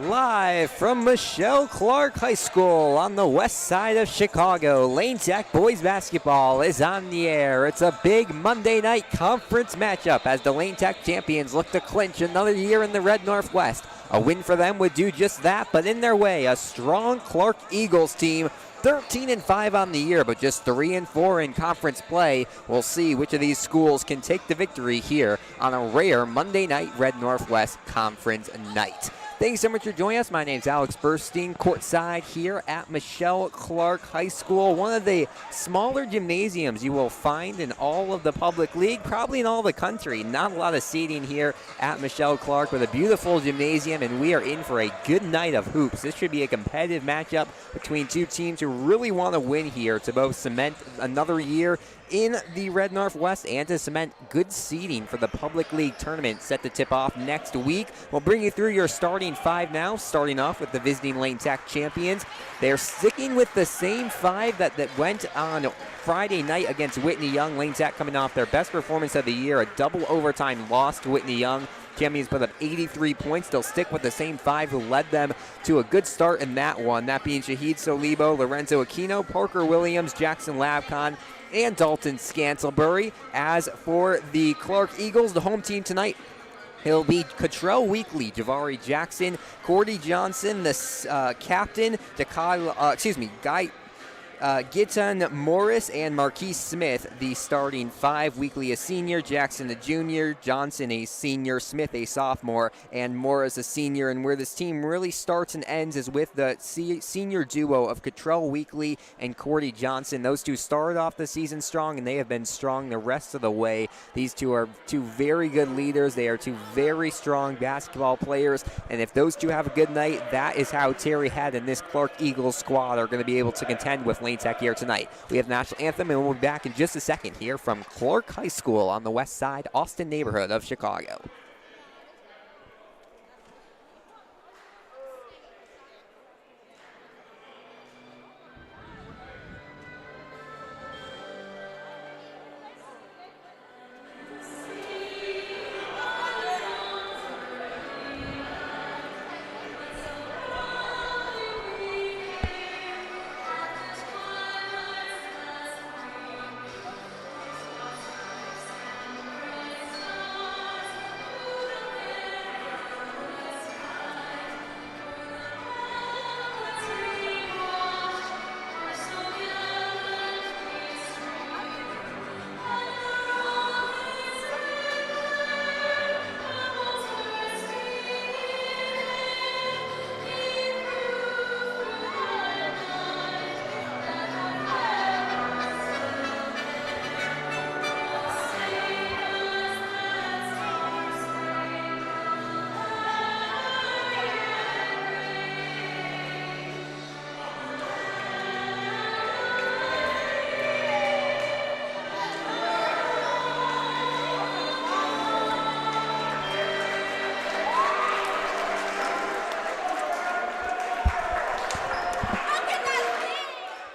Live from Michelle Clark High School on the west side of Chicago, Lane Tech boys basketball is on the air. It's a big Monday night conference matchup as the Lane Tech champions look to clinch another year in the Red Northwest. A win for them would do just that, but in their way, a strong Clark Eagles team 13-5 on the year, but just 3-4 in conference play. We'll see which of these schools can take the victory here on a rare Monday night Red Northwest conference night. Thanks so much for joining us. My name's Alex Burstein, courtside here at Michelle Clark High School, one of the smaller gymnasiums you will find in all of the public league, probably in all the country. Not a lot of seating here at Michelle Clark with a beautiful gymnasium, and we are in for a good night of hoops. This should be a competitive matchup between two teams who really want to win here to both cement another year in the Red Northwest and to cement good seeding for the Public League tournament set to tip off next week. We'll bring you through your starting five now, starting off with the visiting Lane Tech champions. They're sticking with the same five that went on Friday night against Whitney Young. Lane Tech coming off their best performance of the year, a double overtime loss to Whitney Young. Champions put up 83 points. They'll stick with the same five who led them to a good start in that one, that being Shahid Solibo, Lorenzo Aquino, Parker Williams, Jackson Labcon, and Dalton Scantlebury. As for the Clark Eagles, the home team tonight, he'll be Cottrell Weekly, Javari Jackson, Cordy Johnson, the captain, Guy Giton Morris, and Marquise Smith, the starting five. Weekly a senior, Jackson a junior, Johnson a senior, Smith a sophomore, and Morris a senior. And where this team really starts and ends is with the senior duo of Cottrell Weekly and Cordy Johnson. Those two started off the season strong, and they have been strong the rest of the way. These two are two very good leaders. They are two very strong basketball players, and if those two have a good night, that is how Terry Head and this Clark Eagles squad are going to be able to contend with Lane Tech here tonight. We have National Anthem, and we'll be back in just a second here from Clark High School on the west side, Austin neighborhood of Chicago.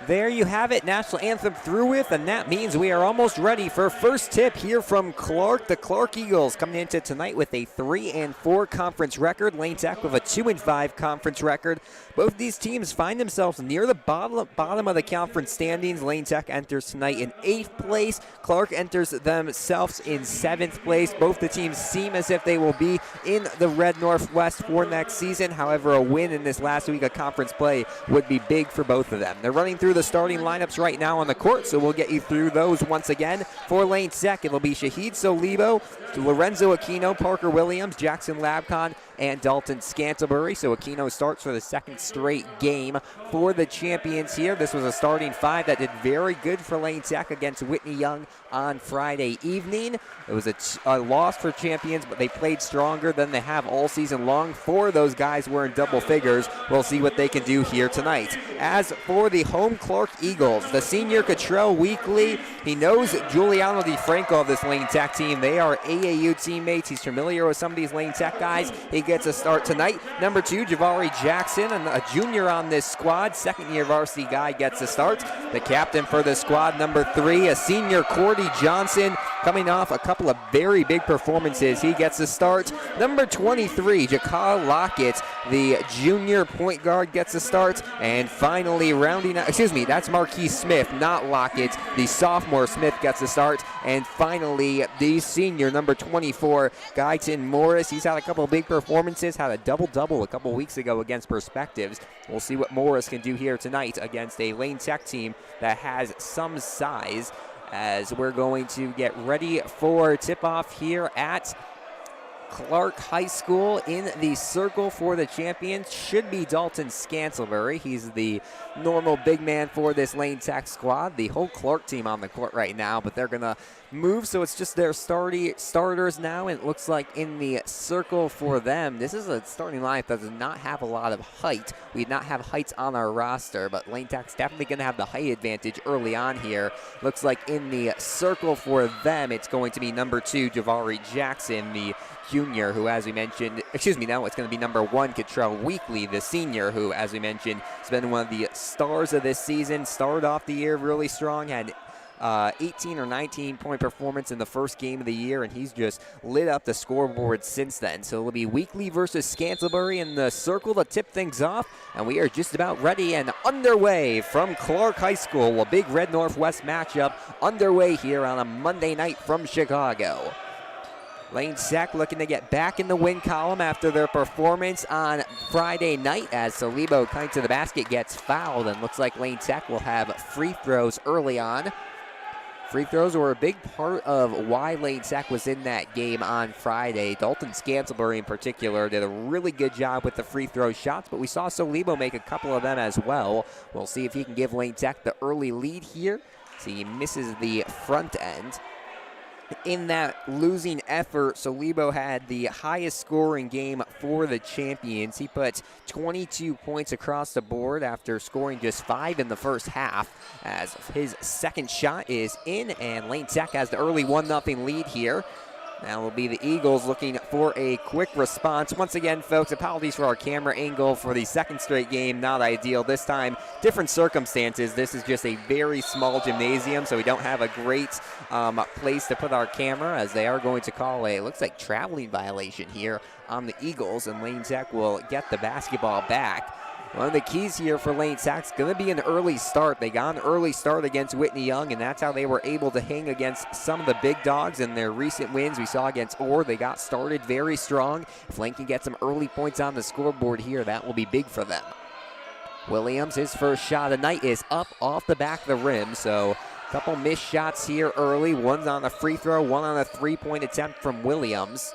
There you have it, National Anthem through with, and that means we are almost ready for first tip here from Clark. The Clark Eagles coming into tonight with a 3-4 conference record. Lane Tech with a 2-5 conference record. Both these teams find themselves near the bottom of the conference standings. Lane Tech enters tonight in 8th place. Clark enters themselves in 7th place. Both the teams seem as if they will be in the Red Northwest for next season. However, a win in this last week of conference play would be big for both of them. They're running through the starting lineups right now on the court, so we'll get you through those once again. For Lane Tech, it'll be Shahid Solibo, Lorenzo Aquino, Parker Williams, Jackson Labcon, and Dalton Scantlebury. So Aquino starts for the second straight game for the champions here. This was a starting five that did very good for Lane Tech against Whitney Young on Friday evening. It was a loss for champions, but they played stronger than they have all season long. Four of those guys were in double figures. We'll see what they can do here tonight. As for the home Clark Eagles, the senior Cottrell Weekly, he knows Giuliano DiFranco of this Lane Tech team. They are AAU teammates. He's familiar with some of these Lane Tech guys. He gets a start tonight. Number 2, Javari Jackson, a junior on this squad. Second-year varsity guy gets a start. The captain for the squad, number 3, a senior Cordy Johnson. coming off a couple of very big performances. He gets the start. Number 23, Jakar Lockett, the junior point guard, gets the start. And finally rounding out, that's Marquise Smith, not Lockett. The sophomore Smith gets the start. And finally, the senior, number 24, Guyton Morris. He's had a couple of big performances, had a double-double a couple weeks ago against Perspectives. We'll see what Morris can do here tonight against a Lane Tech team that has some size, as we're going to get ready for tip-off here at Clark High School. In the circle for the champions should be Dalton Scantlebury. He's the normal big man for this Lane Tech squad. The whole Clark team on the court right now, but they're going to move, so it's just their starters now, and it looks like in the circle for them, this is a starting lineup that does not have a lot of height. We do not have heights on our roster, but Lane Tech's definitely going to have the height advantage early on here. Looks like in the circle for them, it's going to be number 2, Javari Jackson, the junior, who, as we mentioned, now it's going to be number 1, Cottrell Weekly, the senior, who, as we mentioned, has been one of the stars of this season. Started off the year really strong, had 18 or 19 point performance in the first game of the year, and he's just lit up the scoreboard since then. So it'll be Weekly versus Scantlebury in the circle to tip things off, and we are just about ready and underway from Clark High School. A big Red Northwest matchup underway here on a Monday night from Chicago. Lane Tech looking to get back in the win column after their performance on Friday night, as Salibo coming to the basket gets fouled, and looks like Lane Tech will have free throws early on. Free throws were a big part of why Lane Tech was in that game on Friday. Dalton Scantlebury in particular did a really good job with the free throw shots, but we saw Salibo make a couple of them as well. We'll see if he can give Lane Tech the early lead here. See, he misses the front end. In that losing effort, Salibo had the highest scoring game for the champions. He put 22 points across the board after scoring just 5 in the first half, as his second shot is in, and Lane Tech has the early 1-0 lead here. Now will be the Eagles looking for a quick response. Once again, folks, apologies for our camera angle for the second straight game. Not ideal. This time, different circumstances. This is just a very small gymnasium, so we don't have a great place to put our camera, as they are going to call a, looks like, traveling violation here on the Eagles, and Lane Tech will get the basketball back. One of the keys here for Lane Tech is going to be an early start. They got an early start against Whitney Young, and that's how they were able to hang against some of the big dogs in their recent wins. We saw against Orr, they got started very strong. If Lane can get some early points on the scoreboard here, that will be big for them. Williams, his first shot of the night is up off the back of the rim, so a couple missed shots here early. One's on a free throw, one on a three-point attempt from Williams.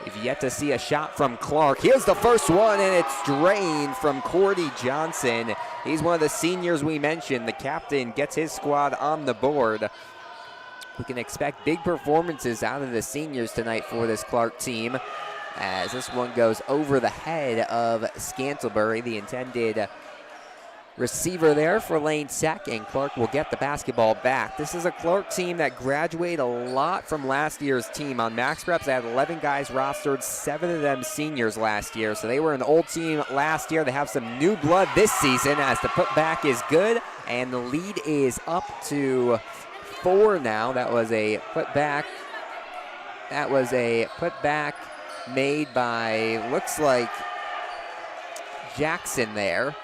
We've yet to see a shot from Clark. Here's the first one, and it's drained from Cordy Johnson. He's one of the seniors we mentioned. The captain gets his squad on the board. We can expect big performances out of the seniors tonight for this Clark team, as this one goes over the head of Scantlebury, the intended receiver there for Lane Tech, and Clark will get the basketball back. This is a Clark team that graduated a lot from last year's team. On MaxPreps, they had 11 guys rostered, 7 of them seniors last year, so they were an old team last year. They have some new blood this season, as the putback is good, and the lead is up to 4 now. That was a putback made by, looks like, Jackson there,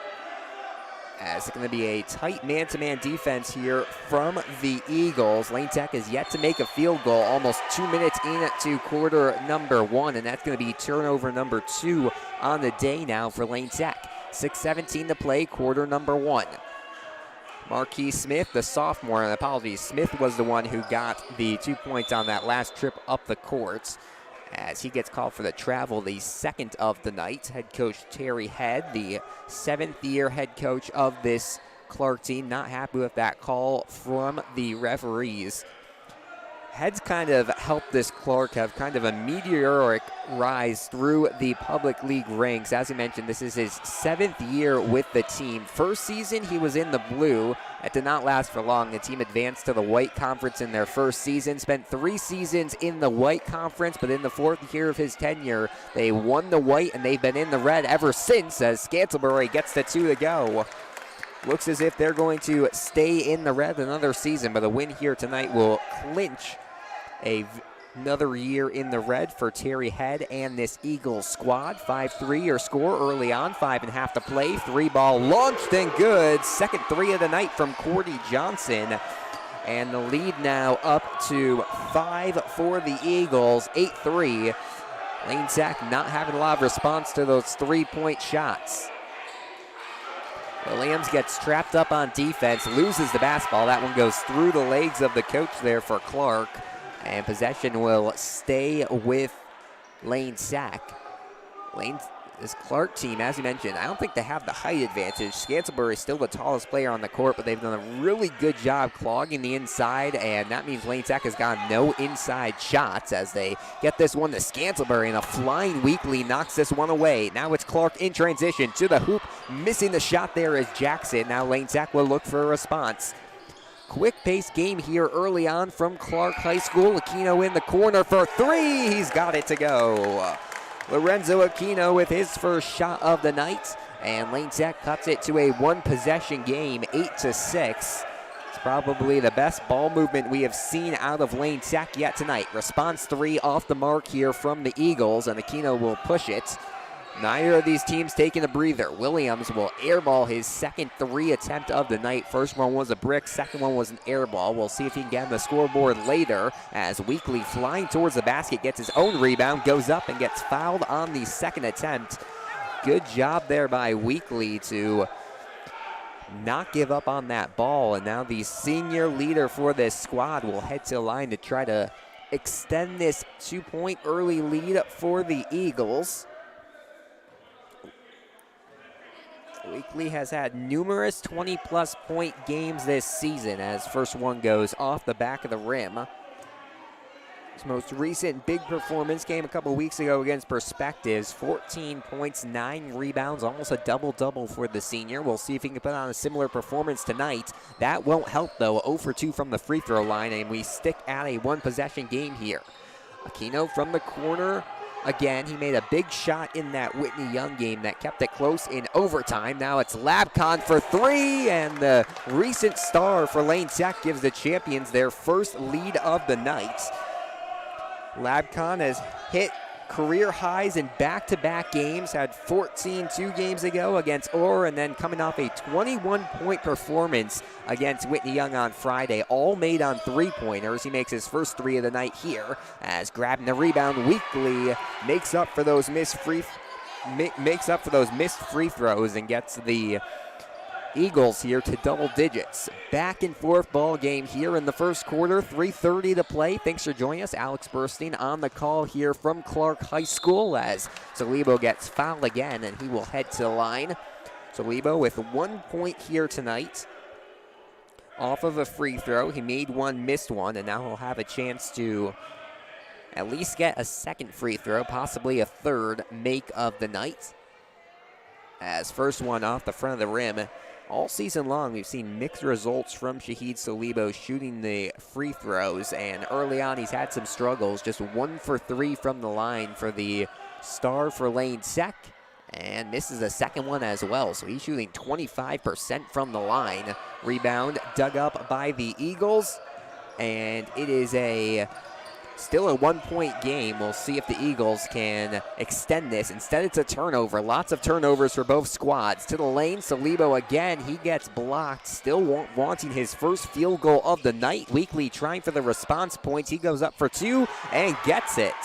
as it's going to be a tight man-to-man defense here from the Eagles. Lane Tech is yet to make a field goal, almost 2 minutes into quarter number 1, and that's going to be turnover number 2 on the day now for Lane Tech. 6:17 to play, quarter number 1. Marquise Smith, the sophomore, and apologies, Smith was the one who got the 2 points on that last trip up the courts, as he gets called for the travel, the second of the night. Head coach Terry Head, the 7th-year head coach of this Clark team, not happy with that call from the referees. Head's kind of helped this Clark have kind of a meteoric rise through the public league ranks. As I mentioned, this is his 7th year with the team. First season, he was in the blue. That did not last for long. The team advanced to the white conference in their first season, spent 3 seasons in the white conference, but in the 4th year of his tenure, they won the white, and they've been in the red ever since, as Scantlebury gets the 2 to go. Looks as if they're going to stay in the red another season, but a win here tonight will clinch Another year in the red for Terry Head and this Eagles squad. 5-3 your score early on, 5.5 to play. 3-ball launched and good. Second three of the night from Cordy Johnson. And the lead now up to 5 for the Eagles, 8-3. Lane Tech not having a lot of response to those 3-point shots. Williams gets trapped up on defense, loses the basketball. That one goes through the legs of the coach there for Clark. And possession will stay with Lane Sack. This Clark team, as you mentioned, I don't think they have the height advantage. Scantlebury is still the tallest player on the court, but they've done a really good job clogging the inside, and that means Lane Sack has gotten no inside shots as they get this one to Scantlebury, and a flying Weekly knocks this one away. Now it's Clark in transition to the hoop. Missing the shot there is Jackson. Now Lane Sack will look for a response. Quick-paced game here early on from Clark High School. Aquino in the corner for three. He's got it to go. Lorenzo Aquino with his first shot of the night. And Lane Tech cuts it to a one-possession game, 8-6. It's probably the best ball movement we have seen out of Lane Tech yet tonight. Response three off the mark here from the Eagles, and Aquino will push it. Neither of these teams taking a breather. Williams will airball his second three attempt of the night. First one was a brick, second one was an airball. We'll see if he can get on the scoreboard later as Weekly flying towards the basket, gets his own rebound, goes up and gets fouled on the second attempt. Good job there by Weekly to not give up on that ball. And now the senior leader for this squad will head to the line to try to extend this 2-point early lead for the Eagles. Weekly has had numerous 20-plus point games this season as first one goes off the back of the rim. His most recent big performance came a couple weeks ago against Perspectives. 14 points, 9 rebounds, almost a double-double for the senior. We'll see if he can put on a similar performance tonight. That won't help, though. 0 for 2 from the free throw line, and we stick at a one-possession game here. Aquino from the corner. Again, he made a big shot in that Whitney Young game that kept it close in overtime. Now it's Labcon for three, and the recent star for Lane Tech gives the champions their first lead of the night. Labcon has hit career highs in back-to-back games, had 14 2 games ago against Orr, and then coming off a 21-point performance against Whitney Young on Friday, all made on three-pointers. He makes his first three of the night here as grabbing the rebound. Weekly makes up for those missed free throws and gets the Eagles here to double digits. Back and forth ball game here in the first quarter, 3:30 to play. Thanks for joining us. Alex Burstein on the call here from Clark High School as Salibo gets fouled again and he will head to the line. Salibo with 1 point here tonight off of a free throw. He made one, missed one, and now he'll have a chance to at least get a second free throw, possibly a third make of the night. As first one off the front of the rim. All season long, we've seen mixed results from Shahid Salibo shooting the free throws, and early on he's had some struggles. Just 1 for 3 from the line for the star for Lane Tech, and misses a second one as well. So he's shooting 25% from the line. Rebound dug up by the Eagles, and it is still a 1 point game. We'll see if the Eagles can extend this. Instead, it's a turnover. Lots of turnovers for both squads. To the lane, Salibo again. He gets blocked. Still wanting his first field goal of the night. Weekly trying for the response points. He goes up for 2 and gets it.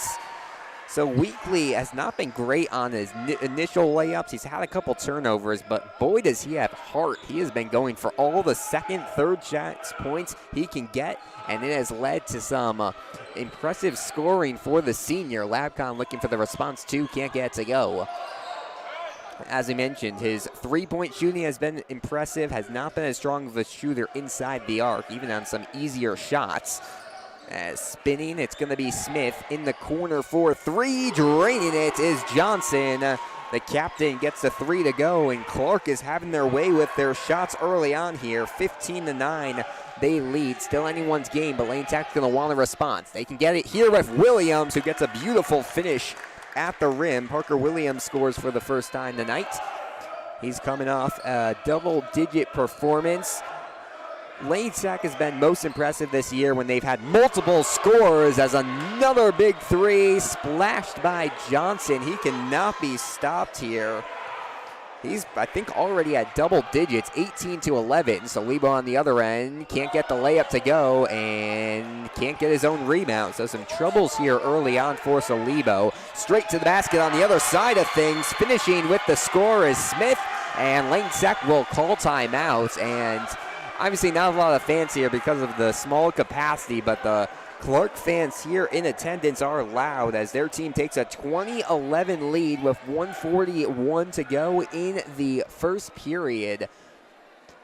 So Weekly has not been great on his initial layups. He's had a couple turnovers, but boy, does he have heart. He has been going for all the second, third shots points he can get, and it has led to some impressive scoring for the senior. Labcon looking for the response too, can't get it to go. As I mentioned, his three-point shooting has been impressive, has not been as strong of a shooter inside the arc, even on some easier shots. As spinning, it's going to be Smith in the corner for 3. Draining it is Johnson. The captain gets the 3 to go, and Clark is having their way with their shots early on here. 15-9, they lead. Still anyone's game, but Lane Tech's going to want a response. They can get it here with Williams, who gets a beautiful finish at the rim. Parker Williams scores for the first time tonight. He's coming off a double-digit performance. Lane Tech has been most impressive this year when they've had multiple scores, as another big three splashed by Johnson. He cannot be stopped here. He's, I think, already at double digits, 18-11. Salibo on the other end can't get the layup to go and can't get his own rebound. So some troubles here early on for Salibo. Straight to the basket on the other side of things. Finishing with the score is Smith, and Lane Tech will call timeout. And obviously not a lot of fans here because of the small capacity, but the Clark fans here in attendance are loud as their team takes a 20-11 lead with 1:41 to go in the first period.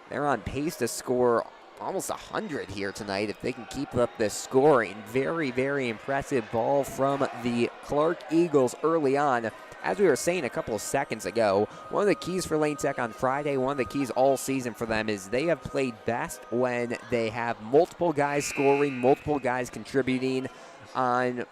They're on pace to score almost 100 here tonight if they can keep up this scoring. Very, very impressive ball from the Clark Eagles early on. As we were saying a couple of seconds ago, one of the keys for Lane Tech on Friday, one of the keys all season for them, is they have played best when they have multiple guys scoring, multiple guys contributing. On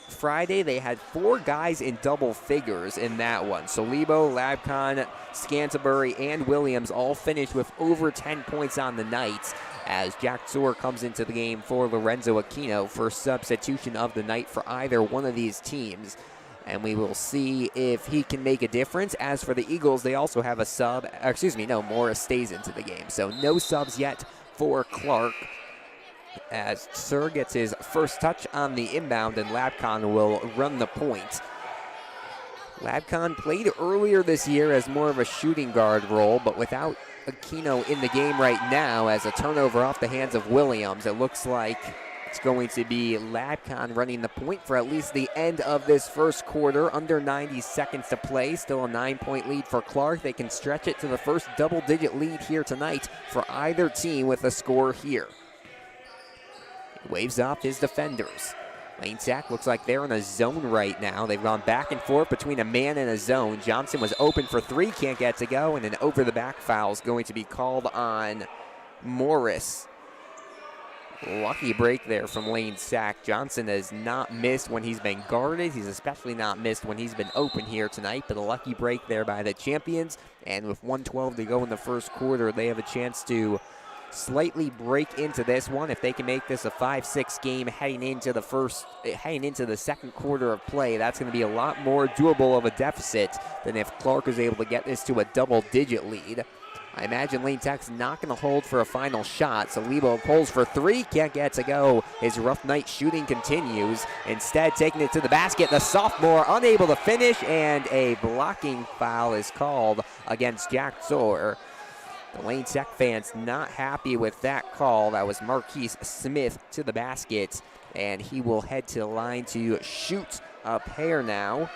Friday, they had 4 guys in double figures in that one. Salibo, Labcon, Scanterbury, and Williams all finished with over 10 points on the night, as Jack Tsor comes into the game for Lorenzo Aquino for substitution of the night for either one of these teams. And we will see if he can make a difference. As for the Eagles, they also have a sub. Morris stays into the game. So no subs yet for Clark, as Sir gets his first touch on the inbound, and Labcon will run the point. Labcon played earlier this year as more of a shooting guard role, but without Aquino in the game right now, as a turnover off the hands of Williams. It looks like it's going to be Labcon running the point for at least the end of this first quarter. Under 90 seconds to play. Still a 9-point lead for Clark. They can stretch it to the first double-digit lead here tonight for either team with a score here. He waves off his defenders. Lane Tech looks like they're in a zone right now. They've gone back and forth between a man and a zone. Johnson was open for 3, can't get to go, and an over-the-back foul is going to be called on Morris. Lucky break there from Lane Tech. Johnson has not missed when he's been guarded. He's especially not missed when he's been open here tonight, but a lucky break there by the champions. And with 1:12 to go in the first quarter, they have a chance to slightly break into this one. If they can make this a 5-6 game heading into the second quarter of play, that's going to be a lot more doable of a deficit than if Clark is able to get this to a double-digit lead. I imagine Lane Tech's not going to hold for a final shot. Salibo pulls for 3, can't get to go. His rough night shooting continues. Instead, taking it to the basket, the sophomore unable to finish, and a blocking foul is called against Jack Tsor. The Lane Tech fans not happy with that call. That was Marquise Smith to the basket, and he will head to the line to shoot a pair now.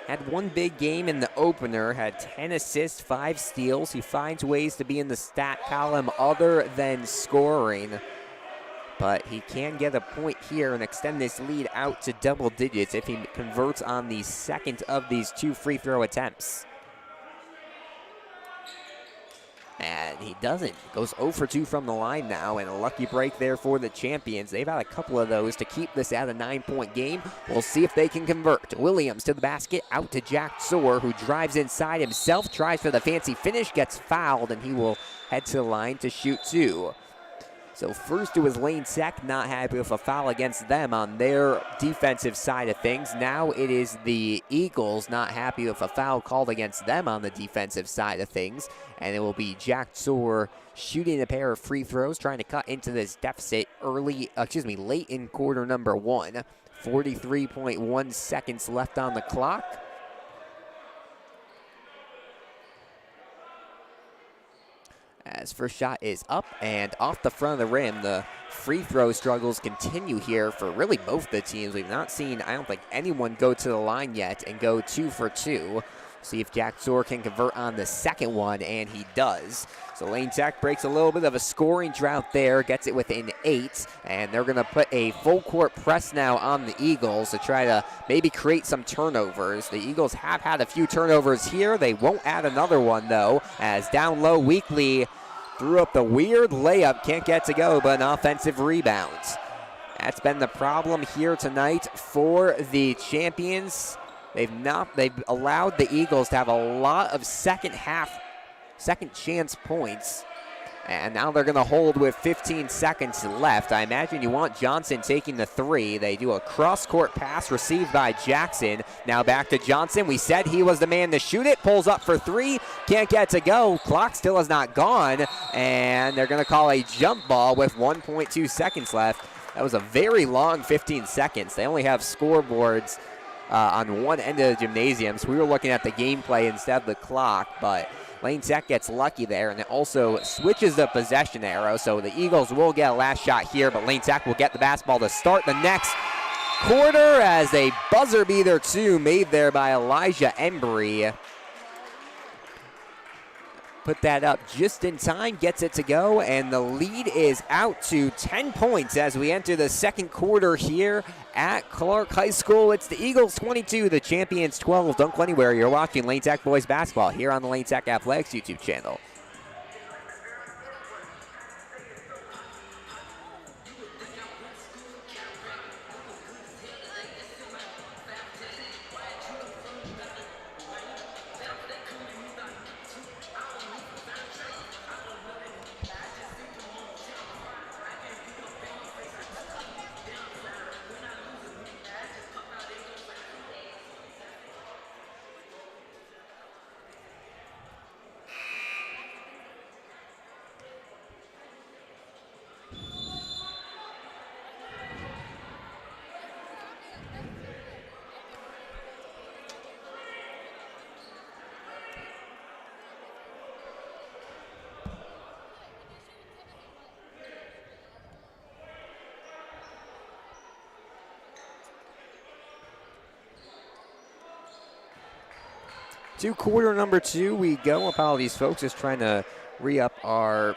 Had one big game in the opener, had 10 assists, 5 steals. He finds ways to be in the stat column other than scoring. But he can get a point here and extend this lead out to double digits if he converts on the second of these 2 free throw attempts. And he doesn't. Goes 0 for 2 from the line now, and a lucky break there for the champions. They've had a couple of those to keep this at a 9-point game. We'll see if they can convert. Williams to the basket, out to Jack Tsor, who drives inside himself, tries for the fancy finish, gets fouled, and he will head to the line to shoot 2. So first it was Lane Tech not happy with a foul against them on their defensive side of things. Now it is the Eagles not happy with a foul called against them on the defensive side of things. And it will be Jack Tsor shooting a pair of free throws, trying to cut into this deficit late in quarter number 1. 43.1 seconds left on the clock. As first shot is up and off the front of the rim. The free throw struggles continue here for really both the teams. We've not seen, I don't think, anyone go to the line yet and go 2 for 2. See if Jack Tsor can convert on the second one, and he does. So Lane Tech breaks a little bit of a scoring drought there, gets it within 8, and they're going to put a full court press now on the Eagles to try to maybe create some turnovers. The Eagles have had a few turnovers here. They won't add another one, though, as down low, Weekly threw up the weird layup, can't get to go, but an offensive rebound. That's been the problem here tonight for the champions. They've allowed the Eagles to have a lot of second chance points. And now they're going to hold with 15 seconds left. I imagine you want Johnson taking the three. They do a cross-court pass received by Jackson. Now back to Johnson. We said he was the man to shoot it. Pulls up for three. Can't get to go. Clock still has not gone. And they're going to call a jump ball with 1.2 seconds left. That was a very long 15 seconds. They only have scoreboards on one end of the gymnasium, so we were looking at the gameplay instead of the clock, but Lane Tech gets lucky there, and it also switches the possession arrow, so the Eagles will get a last shot here, but Lane Tech will get the basketball to start the next quarter as a buzzer beater too made there by Elijah Embry. Put that up just in time, gets it to go, and the lead is out to 10 points as we enter the second quarter here at Clark High School. It's the Eagles 22, the champions 12. Don't go anywhere. You're watching Lane Tech Boys Basketball here on the Lane Tech Athletics YouTube channel. To quarter number two we go. Apologies, folks. Just trying to re-up our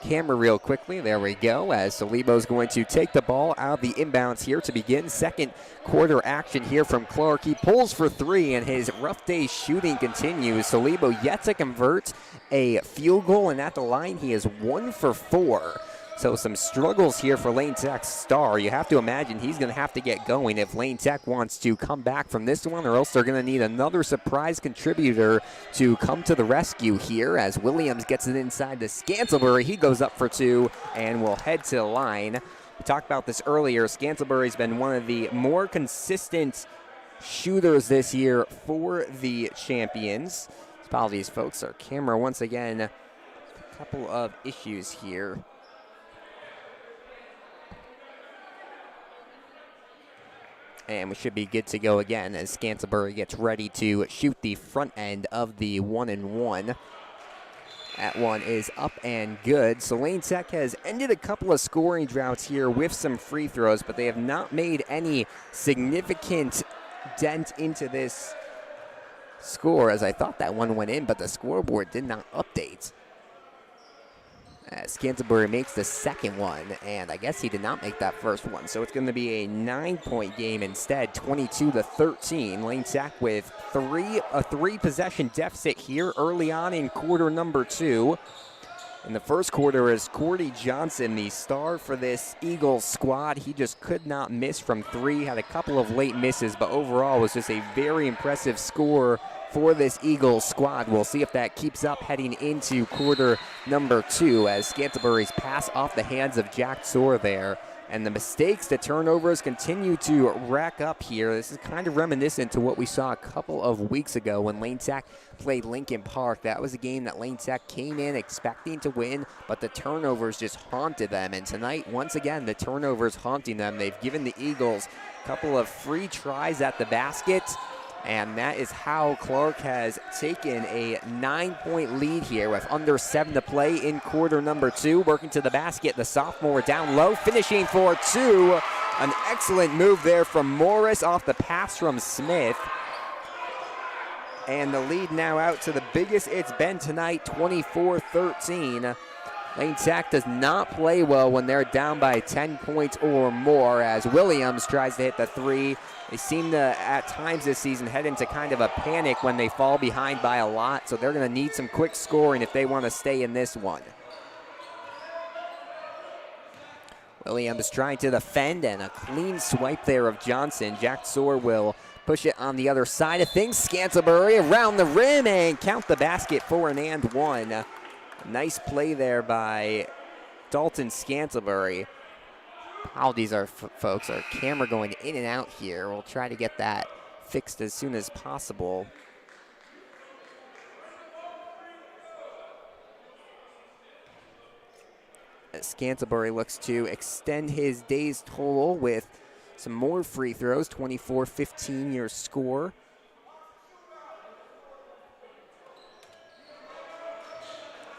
camera real quickly. There we go, as Salibo's going to take the ball out of the inbounds here to begin second quarter action here from Clark. He pulls for three, and his rough day shooting continues. Salibo yet to convert a field goal, and at the line he is 1 for 4. So some struggles here for Lane Tech's star. You have to imagine he's going to have to get going if Lane Tech wants to come back from this one, or else they're going to need another surprise contributor to come to the rescue here as Williams gets it inside to Scantlebury. He goes up for two and will head to the line. We talked about this earlier. Scantlebury's been one of the more consistent shooters this year for the champions. Apologies, folks. Our camera, once again, a couple of issues here. And we should be good to go again as Scantlebury gets ready to shoot the front end of the 1-and-1. That one is up and good. So Lane Tech has ended a couple of scoring droughts here with some free throws, but they have not made any significant dent into this score, as I thought that one went in, but the scoreboard did not update. Scantlebury makes the second one, and I guess he did not make that first one. So it's going to be a 9-point game instead, 22-13. Lane Tech with a three-possession deficit here early on in quarter number two. In the first quarter is Cordy Johnson, the star for this Eagles squad. He just could not miss from three, had a couple of late misses, but overall was just a very impressive score for this Eagles squad. We'll see if that keeps up heading into quarter number two as Scantlebury's pass off the hands of Jack Soar there. And the mistakes, the turnovers continue to rack up here. This is kind of reminiscent to what we saw a couple of weeks ago when Lane Tech played Lincoln Park. That was a game that Lane Tech came in expecting to win, but the turnovers just haunted them. And tonight, once again, the turnovers haunting them. They've given the Eagles a couple of free tries at the basket. And that is how Clark has taken a 9-point lead here with under 7 to play in quarter number two. Working to the basket, the sophomore down low, finishing for two. An excellent move there from Morris off the pass from Smith. And the lead now out to the biggest it's been tonight, 24-13. Lane Tech does not play well when they're down by 10 points or more as Williams tries to hit the three. They seem to, at times this season, head into kind of a panic when they fall behind by a lot, so they're going to need some quick scoring if they want to stay in this one. Williams trying to defend, and a clean swipe there of Johnson. Jack Soar will push it on the other side of things. Scantlebury around the rim and count the basket for an and one. Nice play there by Dalton Scantlebury. Apologies, folks. Our camera going in and out here. We'll try to get that fixed as soon as possible. Scantlebury looks to extend his day's total with some more free throws. 24-15 your score.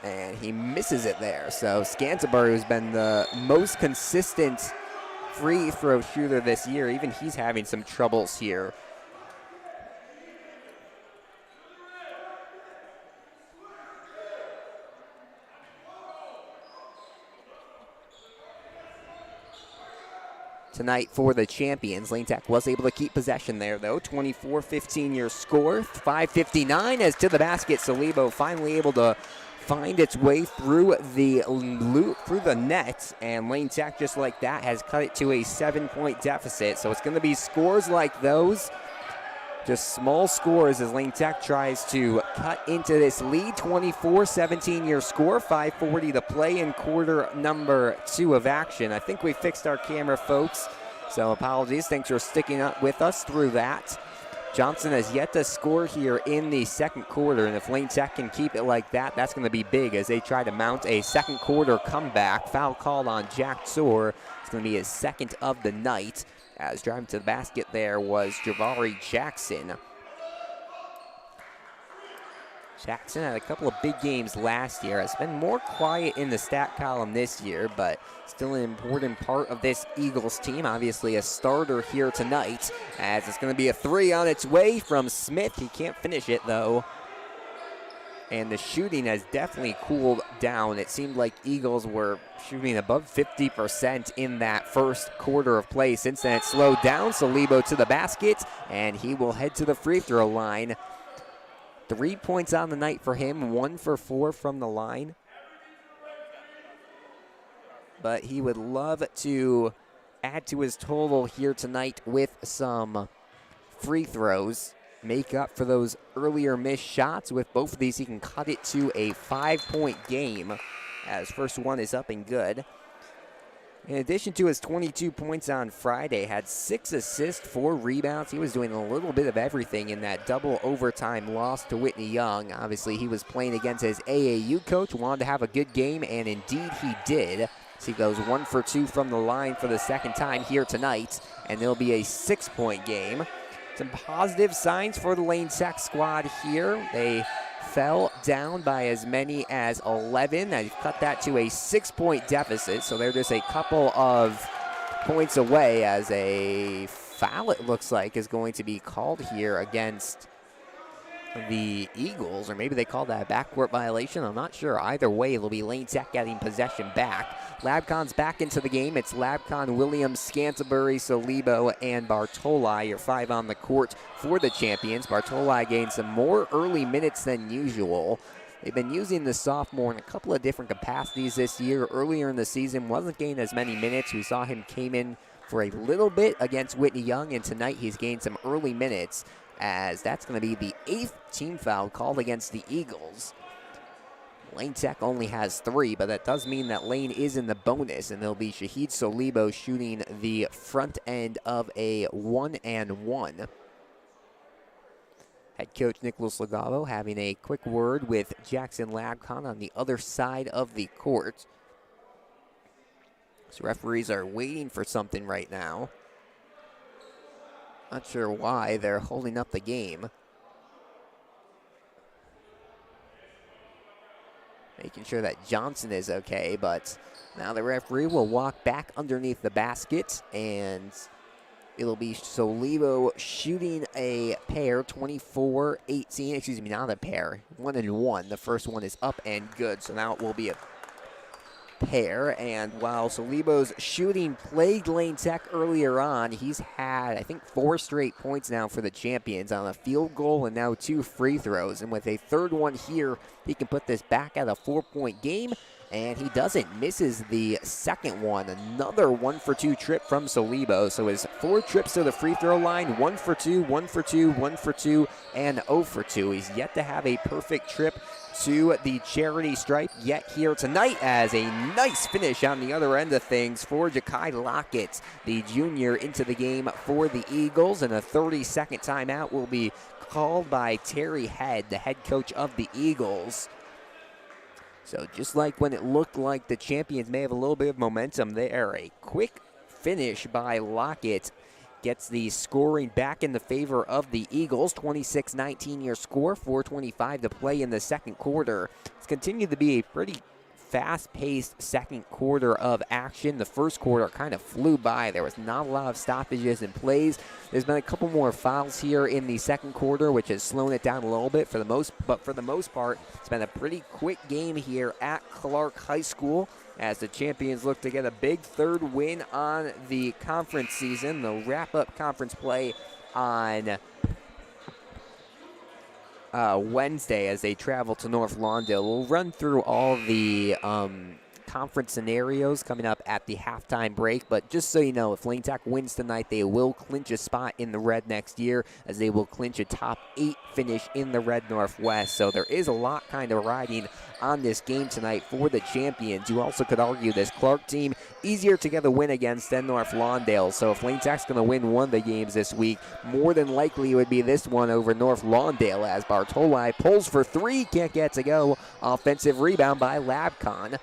And he misses it there. So Scantlebury, who's been the most consistent free throw shooter this year, even he's having some troubles here. Tonight for the champions, Lane Tech was able to keep possession there, though. 24-15 your score. 5:59 as to the basket. Salibo finally able to find its way through the net, and Lane Tech, just like that, has cut it to a 7-point deficit. So it's going to be scores like those, just small scores, as Lane Tech tries to cut into this lead. 24-17 your score. 5:40 to play in quarter number 2 of action. I think we fixed our camera, folks, so apologies. Thanks for sticking up with us through that. Johnson has yet to score here in the second quarter, and if Lane Tech can keep it like that, that's going to be big as they try to mount a second quarter comeback. Foul called on Jack Tsor. It's going to be his second of the night, as driving to the basket there was Javari Jackson. Jackson had a couple of big games last year. Has been more quiet in the stat column this year, but still an important part of this Eagles team. Obviously a starter here tonight, as it's going to be a three on its way from Smith. He can't finish it, though. And the shooting has definitely cooled down. It seemed like Eagles were shooting above 50% in that first quarter of play. Since then, it slowed down. Salibo to the basket, and he will head to the free throw line. 3 points on the night for him, 1 for 4 from the line. But he would love to add to his total here tonight with some free throws. Make up for those earlier missed shots. With both of these, he can cut it to a 5-point game, as first one is up and good. In addition to his 22 points on Friday, had 6 assists, 4 rebounds. He was doing a little bit of everything in that double overtime loss to Whitney Young. Obviously, he was playing against his AAU coach, wanted to have a good game, and indeed he did. So he goes 1 for 2 from the line for the second time here tonight, and it'll be a 6-point game. Some positive signs for the Lane Tech squad here. They fell down by as many as 11. They've cut that to a 6-point deficit, so they're just a couple of points away, as a foul, it looks like, is going to be called here against the Eagles, or maybe they call that a backcourt violation. I'm not sure. Either way, it'll be Lane Tech getting possession back. Labcon's back into the game. It's Labcon, Williams, Scantlebury, Salibo, and Bartoli. Your 5 on the court for the champions. Bartoli gained some more early minutes than usual. They've been using the sophomore in a couple of different capacities this year. Earlier in the season, wasn't getting as many minutes. We saw him came in for a little bit against Whitney Young, and tonight he's gained some early minutes, as that's going to be the 8th team foul called against the Eagles. Lane Tech only has 3, but that does mean that Lane is in the bonus, and it'll be Shahid Salibo shooting the front end of a 1-and-1. Head coach Nicholas Legavo having a quick word with Jackson Labcon on the other side of the court. So referees are waiting for something right now. Not sure why they're holding up the game. Making sure that Johnson is okay, but now the referee will walk back underneath the basket, and it'll be Salibo shooting a pair, 24-18, excuse me, not a pair, 1-and-1. The first one is up and good, so now it will be a pair. And while Salibo's shooting plagued Lane Tech earlier on, he's had, I think, 4 straight points now for the champions on a field goal and now 2 free throws. And with a third one here, he can put this back at a 4-point game. and he doesn't. Misses the second one. Another 1-for-2 trip from Solibo. So his 4 trips to the free throw line, 1 for 2, 1 for 2, 1 for 2, and 0 for 2. He's yet to have a perfect trip to the charity stripe yet here tonight, as a nice finish on the other end of things for Ja'Kai Lockett, the junior, into the game for the Eagles. And a 30-second timeout will be called by Terry Head, the head coach of the Eagles. So just like when it looked like the champions may have a little bit of momentum there, a quick finish by Lockett gets the scoring back in the favor of the Eagles. 26-19 your score, 4:25 to play in the second quarter. It's continued to be a pretty fast-paced second quarter of action. The first quarter kind of flew by. There was not a lot of stoppages and plays. There's been a couple more fouls here in the second quarter, which has slowed it down a little bit. But for the most part, it's been a pretty quick game here at Clark High School, as the champions look to get a big third win on the conference season. They'll wrap up conference play on Wednesday as they travel to North Lawndale. We'll run through all the conference scenarios coming up at the halftime break, but just so you know, if Lane Tech wins tonight, they will clinch a spot in the Red next year, as they will clinch a top 8 finish in the Red Northwest. So there is a lot kind of riding on this game tonight for the champions. You also could argue this Clark team easier to get a win against than North Lawndale. So if Lane Tech's going to win one of the games this week, more than likely it would be this one over North Lawndale, as Bartoli pulls for 3, can't get to go. Offensive rebound by Labcon.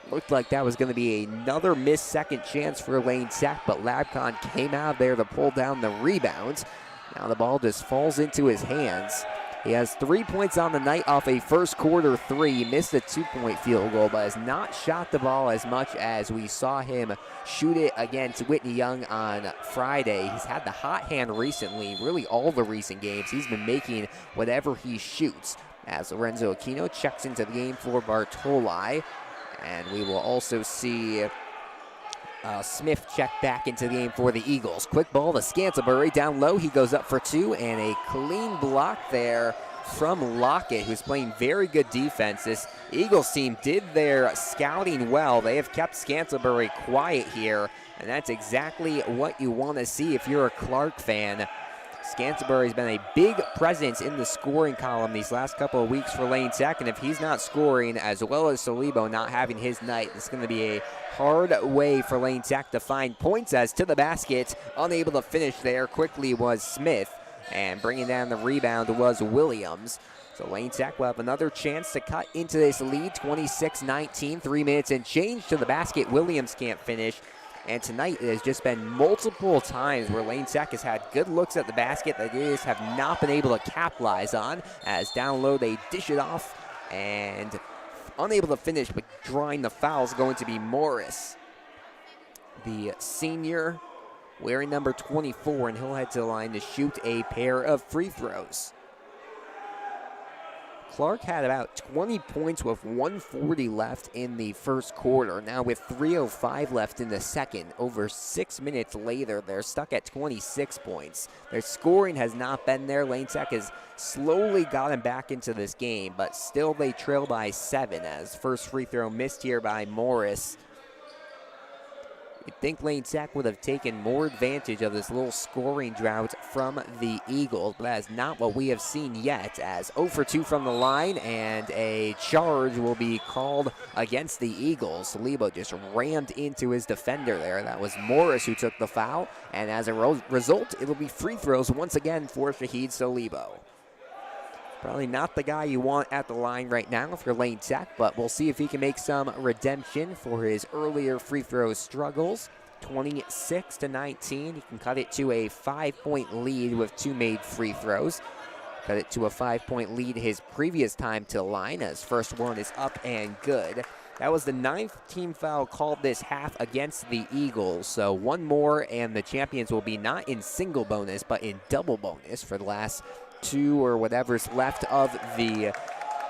Looked like that was going to be another missed second chance for Lane Tech, but Labcon came out there to pull down the rebound. Now the ball just falls into his hands. He has 3 points on the night off a first quarter 3. He missed a 2-point field goal, but has not shot the ball as much as we saw him shoot it against Whitney Young on Friday. He's had the hot hand recently, really all the recent games. He's been making whatever he shoots, as Lorenzo Aquino checks into the game for Bartoli. And we will also see Smith check back into the game for the Eagles. Quick ball to Scantlebury down low. He goes up for 2, and a clean block there from Lockett, who's playing very good defense. This Eagles team did their scouting well. They have kept Scantlebury quiet here, and that's exactly what you want to see if you're a Clark fan. Scantlebury's been a big presence in the scoring column these last couple of weeks for Lane Tech, and if he's not scoring, as well as Solibo not having his night, it's going to be a hard way for Lane Tech to find points. As to the basket, unable to finish there quickly was Smith, and bringing down the rebound was Williams. So Lane Tech will have another chance to cut into this lead, 26-19, 3 minutes and change to the basket. Williams can't finish. And tonight it has just been multiple times where Lane Tech has had good looks at the basket that they just have not been able to capitalize on, as down low they dish it off and unable to finish, but drawing the foul is going to be Morris, the senior, wearing number 24, and he'll head to the line to shoot a pair of free throws. Clark had about 20 points with 1:40 left in the first quarter. Now with 3:05 left in the second, over 6 minutes later, they're stuck at 26 points. Their scoring has not been there. Lane Tech has slowly gotten back into this game, but still they trail by 7, as first free throw missed here by Morris. You'd think Lane Tech would have taken more advantage of this little scoring drought from the Eagles, but that is not what we have seen yet, as 0 for 2 from the line, and a charge will be called against the Eagles. Solibo just rammed into his defender there. That was Morris who took the foul, and as a result, it'll be free throws once again for Shahid Solibo. Probably not the guy you want at the line right now for Lane Tech, but we'll see if he can make some redemption for his earlier free throw struggles. 26-19, he can cut it to a 5-point lead with 2 made free throws. Cut it to a 5-point lead his previous time to the line, as first one is up and good. That was the 9th team foul called this half against the Eagles, so one more and the champions will be not in single bonus, but in double bonus for the last 2 or whatever's left of the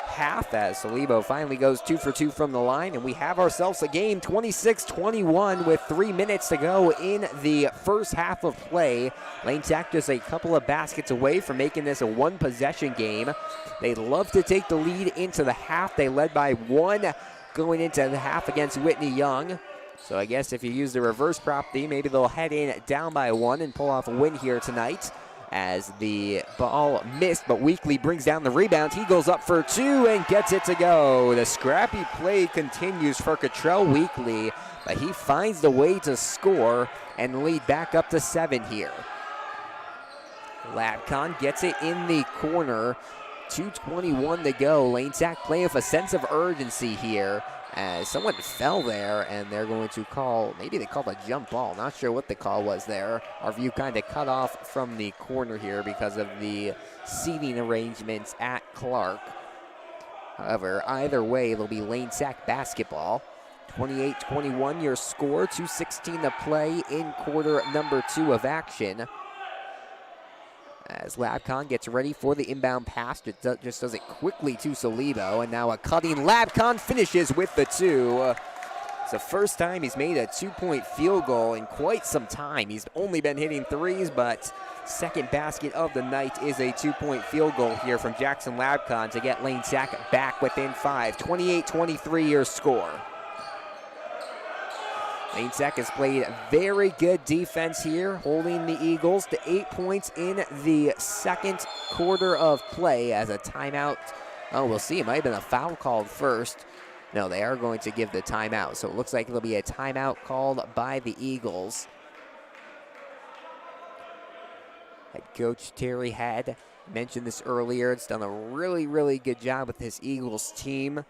half, as Solibo finally goes 2 for 2 from the line, and we have ourselves a game, 26-21 with 3 minutes to go in the first half of play. Lane Tech just a couple of baskets away from making this a 1-possession game. They love to take the lead into the half. They led by 1 going into the half against Whitney Young. So I guess if you use the reverse prop theme, maybe they'll head in down by 1 and pull off a win here tonight. As the ball missed, but Weekly brings down the rebound. He goes up for 2 and gets it to go. The scrappy play continues for Cottrell Weekly, but he finds the way to score and lead back up to 7 here. Labcon gets it in the corner. 2:21 to go. Lane Sack playing with a sense of urgency here as someone fell there, and they're going to call, maybe they called a jump ball. Not sure what the call was there. Our view kind of cut off from the corner here because of the seating arrangements at Clark. However, either way, it'll be Lane Sack basketball. 28-21 your score, 2:16 to play in quarter number 2 of action. As Labcon gets ready for the inbound pass, it just does it quickly to Salibo, and now a cutting Labcon finishes with the 2. It's the first time he's made a 2-point field goal in quite some time. He's only been hitting 3s, but second basket of the night is a 2-point field goal here from Jackson Labcon to get Lane Sack back within 5. 28-23 your score. Lane Sack has played very good defense here, holding the Eagles to 8 points in the second quarter of play as a timeout. Oh, we'll see. It might have been a foul called first. No, they are going to give the timeout. So it looks like it'll be a timeout called by the Eagles. Head coach Terry had mentioned this earlier. It's done a really, really good job with this Eagles team.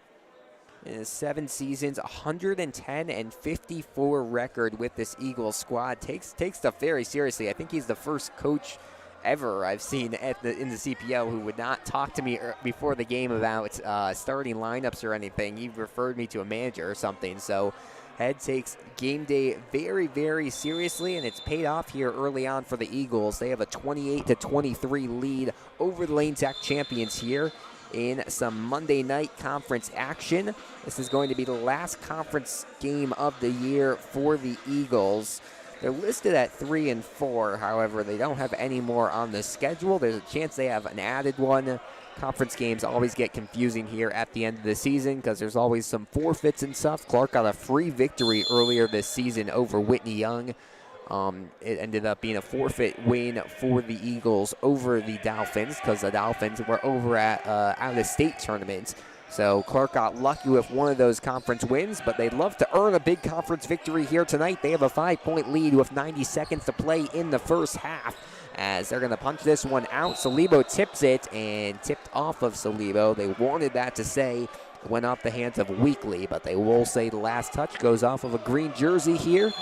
In his 7 seasons, 110-54 record with this Eagles squad. Takes stuff very seriously. I think he's the first coach ever I've seen in the CPL who would not talk to me before the game about starting lineups or anything. He referred me to a manager or something. So Head takes game day very, very seriously, and it's paid off here early on for the Eagles. They have a 28-23 lead over the Lane Sack champions here in some Monday night conference action. This is going to be the last conference game of the year for the Eagles. They're listed at 3-4, however, they don't have any more on the schedule. There's a chance they have an added one. Conference games always get confusing here at the end of the season because there's always some forfeits and stuff. Clark got a free victory earlier this season over Whitney Young. It ended up being a forfeit win for the Eagles over the Dolphins because the Dolphins were over at out-of-state tournaments. So Clark got lucky with one of those conference wins, but they'd love to earn a big conference victory here tonight. They have a 5-point lead with 90 seconds to play in the first half as they're going to punch this one out. Salibo tips it and tipped off of Salibo. They wanted that to say it went off the hands of Weekly, but they will say the last touch goes off of a green jersey here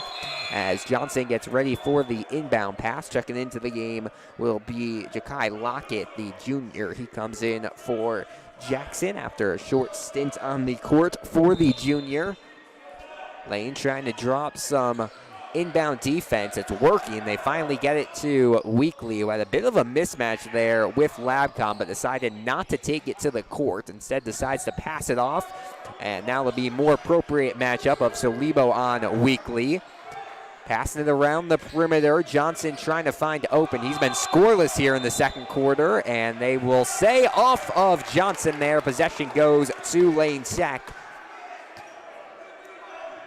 as Johnson gets ready for the inbound pass. Checking into the game will be Ja'Kai Lockett, the junior. He comes in for Jackson after a short stint on the court for the junior. Lane trying to drop some inbound defense. It's working. They finally get it to Weekly, who had a bit of a mismatch there with Labcon, but decided not to take it to the court. Instead decides to pass it off. And now it'll be more appropriate matchup of Salibo on Weekly. Passing it around the perimeter. Johnson trying to find open. He's been scoreless here in the second quarter, and they will say off of Johnson there. Possession goes to Lane Sack.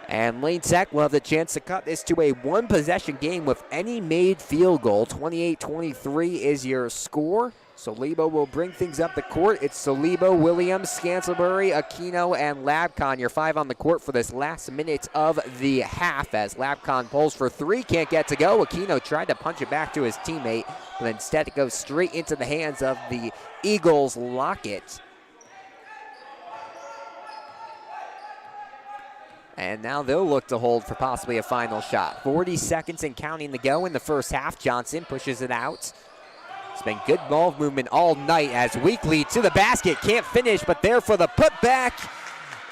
And Lane Sack will have the chance to cut this to a one-possession game with any made field goal. 28-23 is your score. Salibo will bring things up the court. It's Salibo, Williams, Scantlebury, Aquino, and Labcon. Your 5 on the court for this last minute of the half as Labcon pulls for 3, can't get to go. Aquino tried to punch it back to his teammate, but instead it goes straight into the hands of the Eagles' Lockett. And now they'll look to hold for possibly a final shot. 40 seconds and counting to go in the first half. Johnson pushes it out. It's been good ball movement all night as Weekly to the basket. Can't finish, but there for the putback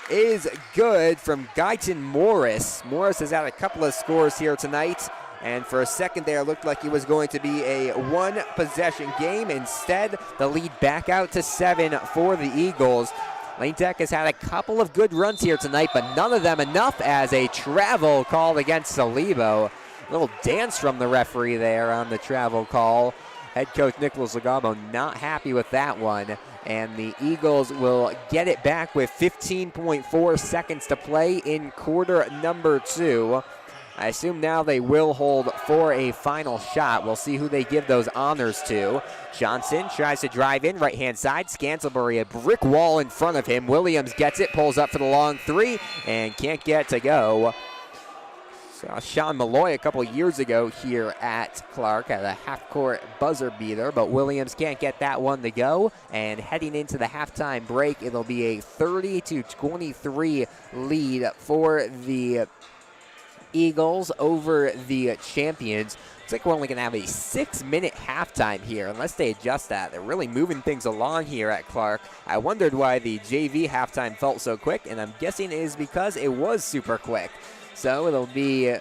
is good from Guyton Morris. Morris has had a couple of scores here tonight, and for a second there, it looked like it was going to be a one-possession game. Instead, the lead back out to 7 for the Eagles. Lane Tech has had a couple of good runs here tonight, but none of them enough as a travel called against Salibo. A little dance from the referee there on the travel call. Head coach Nicholas Legamo not happy with that one and the Eagles will get it back with 15.4 seconds to play in quarter number 2. I assume now they will hold for a final shot. We'll see who they give those honors to. Johnson tries to drive in, right-hand side. Scantlebury, a brick wall in front of him. Williams gets it, pulls up for the long 3, and can't get to go. Saw Sean Malloy a couple years ago here at Clark at a half-court buzzer beater, but Williams can't get that one to go. And heading into the halftime break, it'll be a 30-23 lead for the Eagles over the champions. Looks like we're only going to have a 6-minute halftime here, unless they adjust that. They're really moving things along here at Clark. I wondered why the JV halftime felt so quick, and I'm guessing it is because it was super quick. So it'll be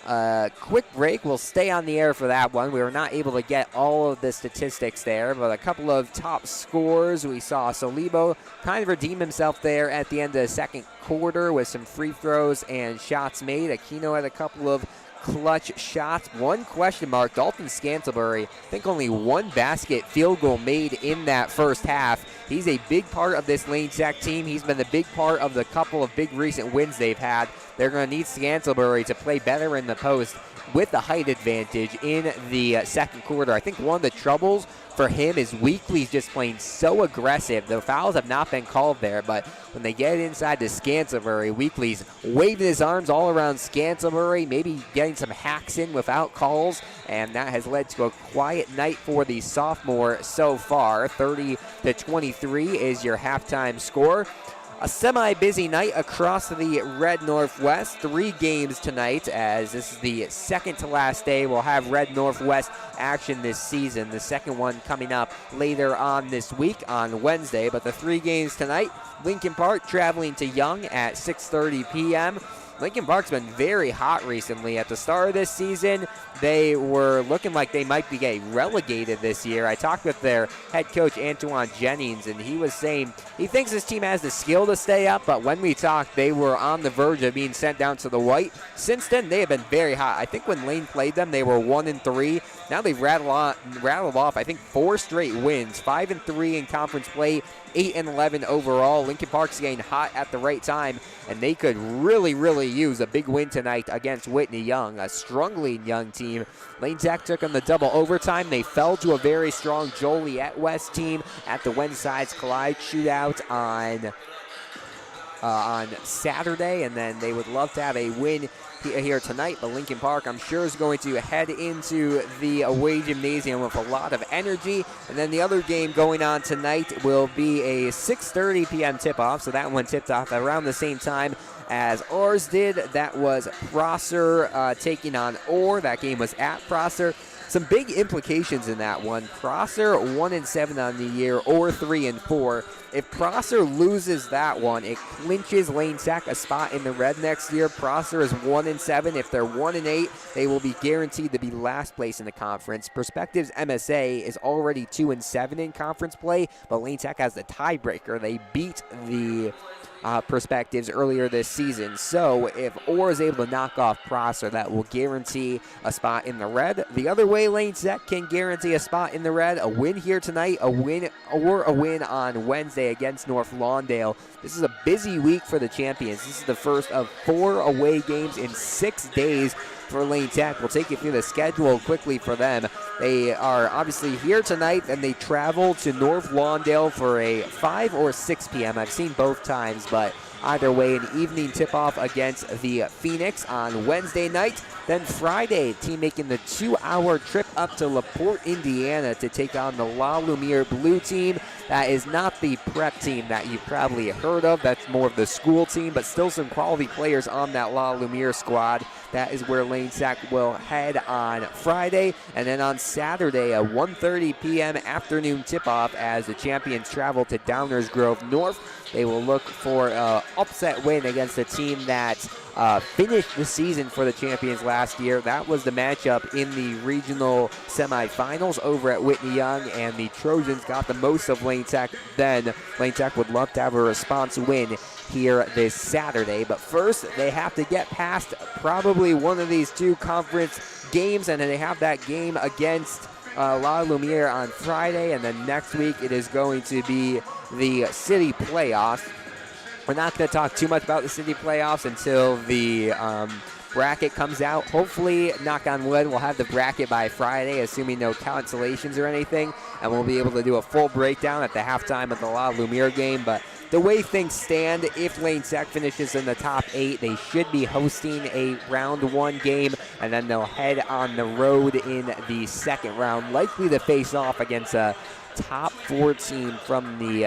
a quick break. We'll stay on the air for that one. We were not able to get all of the statistics there, but a couple of top scores. We saw Solibo kind of redeem himself there at the end of the second quarter with some free throws and shots made. Aquino had a couple of clutch shots. One question mark, Dalton Scantlebury, I think only one basket field goal made in that first half. He's a big part of this Lane Tech team. He's been a big part of the couple of big recent wins they've had. They're going to need Scantlebury to play better in the post with the height advantage in the second quarter. I think one of the troubles for him is Weekly's just playing so aggressive. The fouls have not been called there, but when they get inside to Scantlebury, Weekly's waving his arms all around Scantlebury, maybe getting some hacks in without calls, and that has led to a quiet night for the sophomore so far. 30-23 is your halftime score. A semi-busy night across the Red Northwest. 3 games tonight, as this is the second to last day. We'll have Red Northwest action this season. The second one coming up later on this week on Wednesday. But the 3 games tonight, Lincoln Park traveling to Young at 6:30 p.m. Lincoln Park's been very hot recently. At the start of this season, they were looking like they might be getting relegated this year. I talked with their head coach, Antoine Jennings, and he was saying he thinks this team has the skill to stay up, but when we talked, they were on the verge of being sent down to the white. Since then, they have been very hot. I think when Lane played them, they were 1-3. Now they've rattled off, I think, 4 straight wins, 5-3 in conference play, 8-11 overall. Lincoln Park's getting hot at the right time, and they could really, really use a big win tonight against Whitney Young, a struggling Young team. Lane Tech took on the double overtime. They fell to a very strong Joliet West team at the When Sides Collide shootout on Saturday, and then they would love to have a win here tonight. But Lincoln Park, I'm sure, is going to head into the away gymnasium with a lot of energy. And then the other game going on tonight will be a 6:30 p.m. tip-off, so that one tipped off around the same time as ours did. That was Prosser taking on Orr. That game was at Prosser. Some big implications in that one. Prosser 1-7 on the year, or 3-4. If Prosser loses that one, it clinches Lane Tech a spot in the red next year. Prosser is 1-7. If they're 1-8, they will be guaranteed to be last place in the conference. Perspectives MSA is already 2-7 in conference play, but Lane Tech has the tiebreaker. They beat the Perspectives earlier this season. So if Orr is able to knock off Prosser, that will guarantee a spot in the red. The other way Lane Tech can guarantee a spot in the red, a win here tonight, a win on Wednesday against North Lawndale. This is a busy week for the champions. This is the first of 4 away games in 6 days for Lane Tech. We'll take you through the schedule quickly for them. They are obviously here tonight, and they travel to North Lawndale for a 5 or 6 p.m. I've seen both times, but either way, an evening tip-off against the Phoenix on Wednesday night. Then Friday, team making the 2-hour trip up to LaPorte, Indiana to take on the La Lumiere Blue team. That is not the prep team that you've probably heard of. That's more of the school team, but still some quality players on that La Lumiere squad. That is where Lane Tech will head on Friday. And then on Saturday, a 1:30 p.m. afternoon tip-off as the champions travel to Downers Grove North. They will look for an upset win against a team that finished the season for the champions last year. That was the matchup in the regional semifinals over at Whitney Young, and the Trojans got the most of Lane Tech. Then Lane Tech would love to have a response win here this Saturday. But first, they have to get past probably one of these 2 conference games, and then they have that game against La Lumiere on Friday, and then next week it is going to be the city playoffs. We're not going to talk too much about the city playoffs until the bracket comes out. Hopefully, knock on wood, we'll have the bracket by Friday, assuming no cancellations or anything, and we'll be able to do a full breakdown at the halftime of the La Lumiere game. But the way things stand, if Lane Tech finishes in the top 8, they should be hosting a round 1 game, and then they'll head on the road in the second round, likely to face off against a top 4 team from the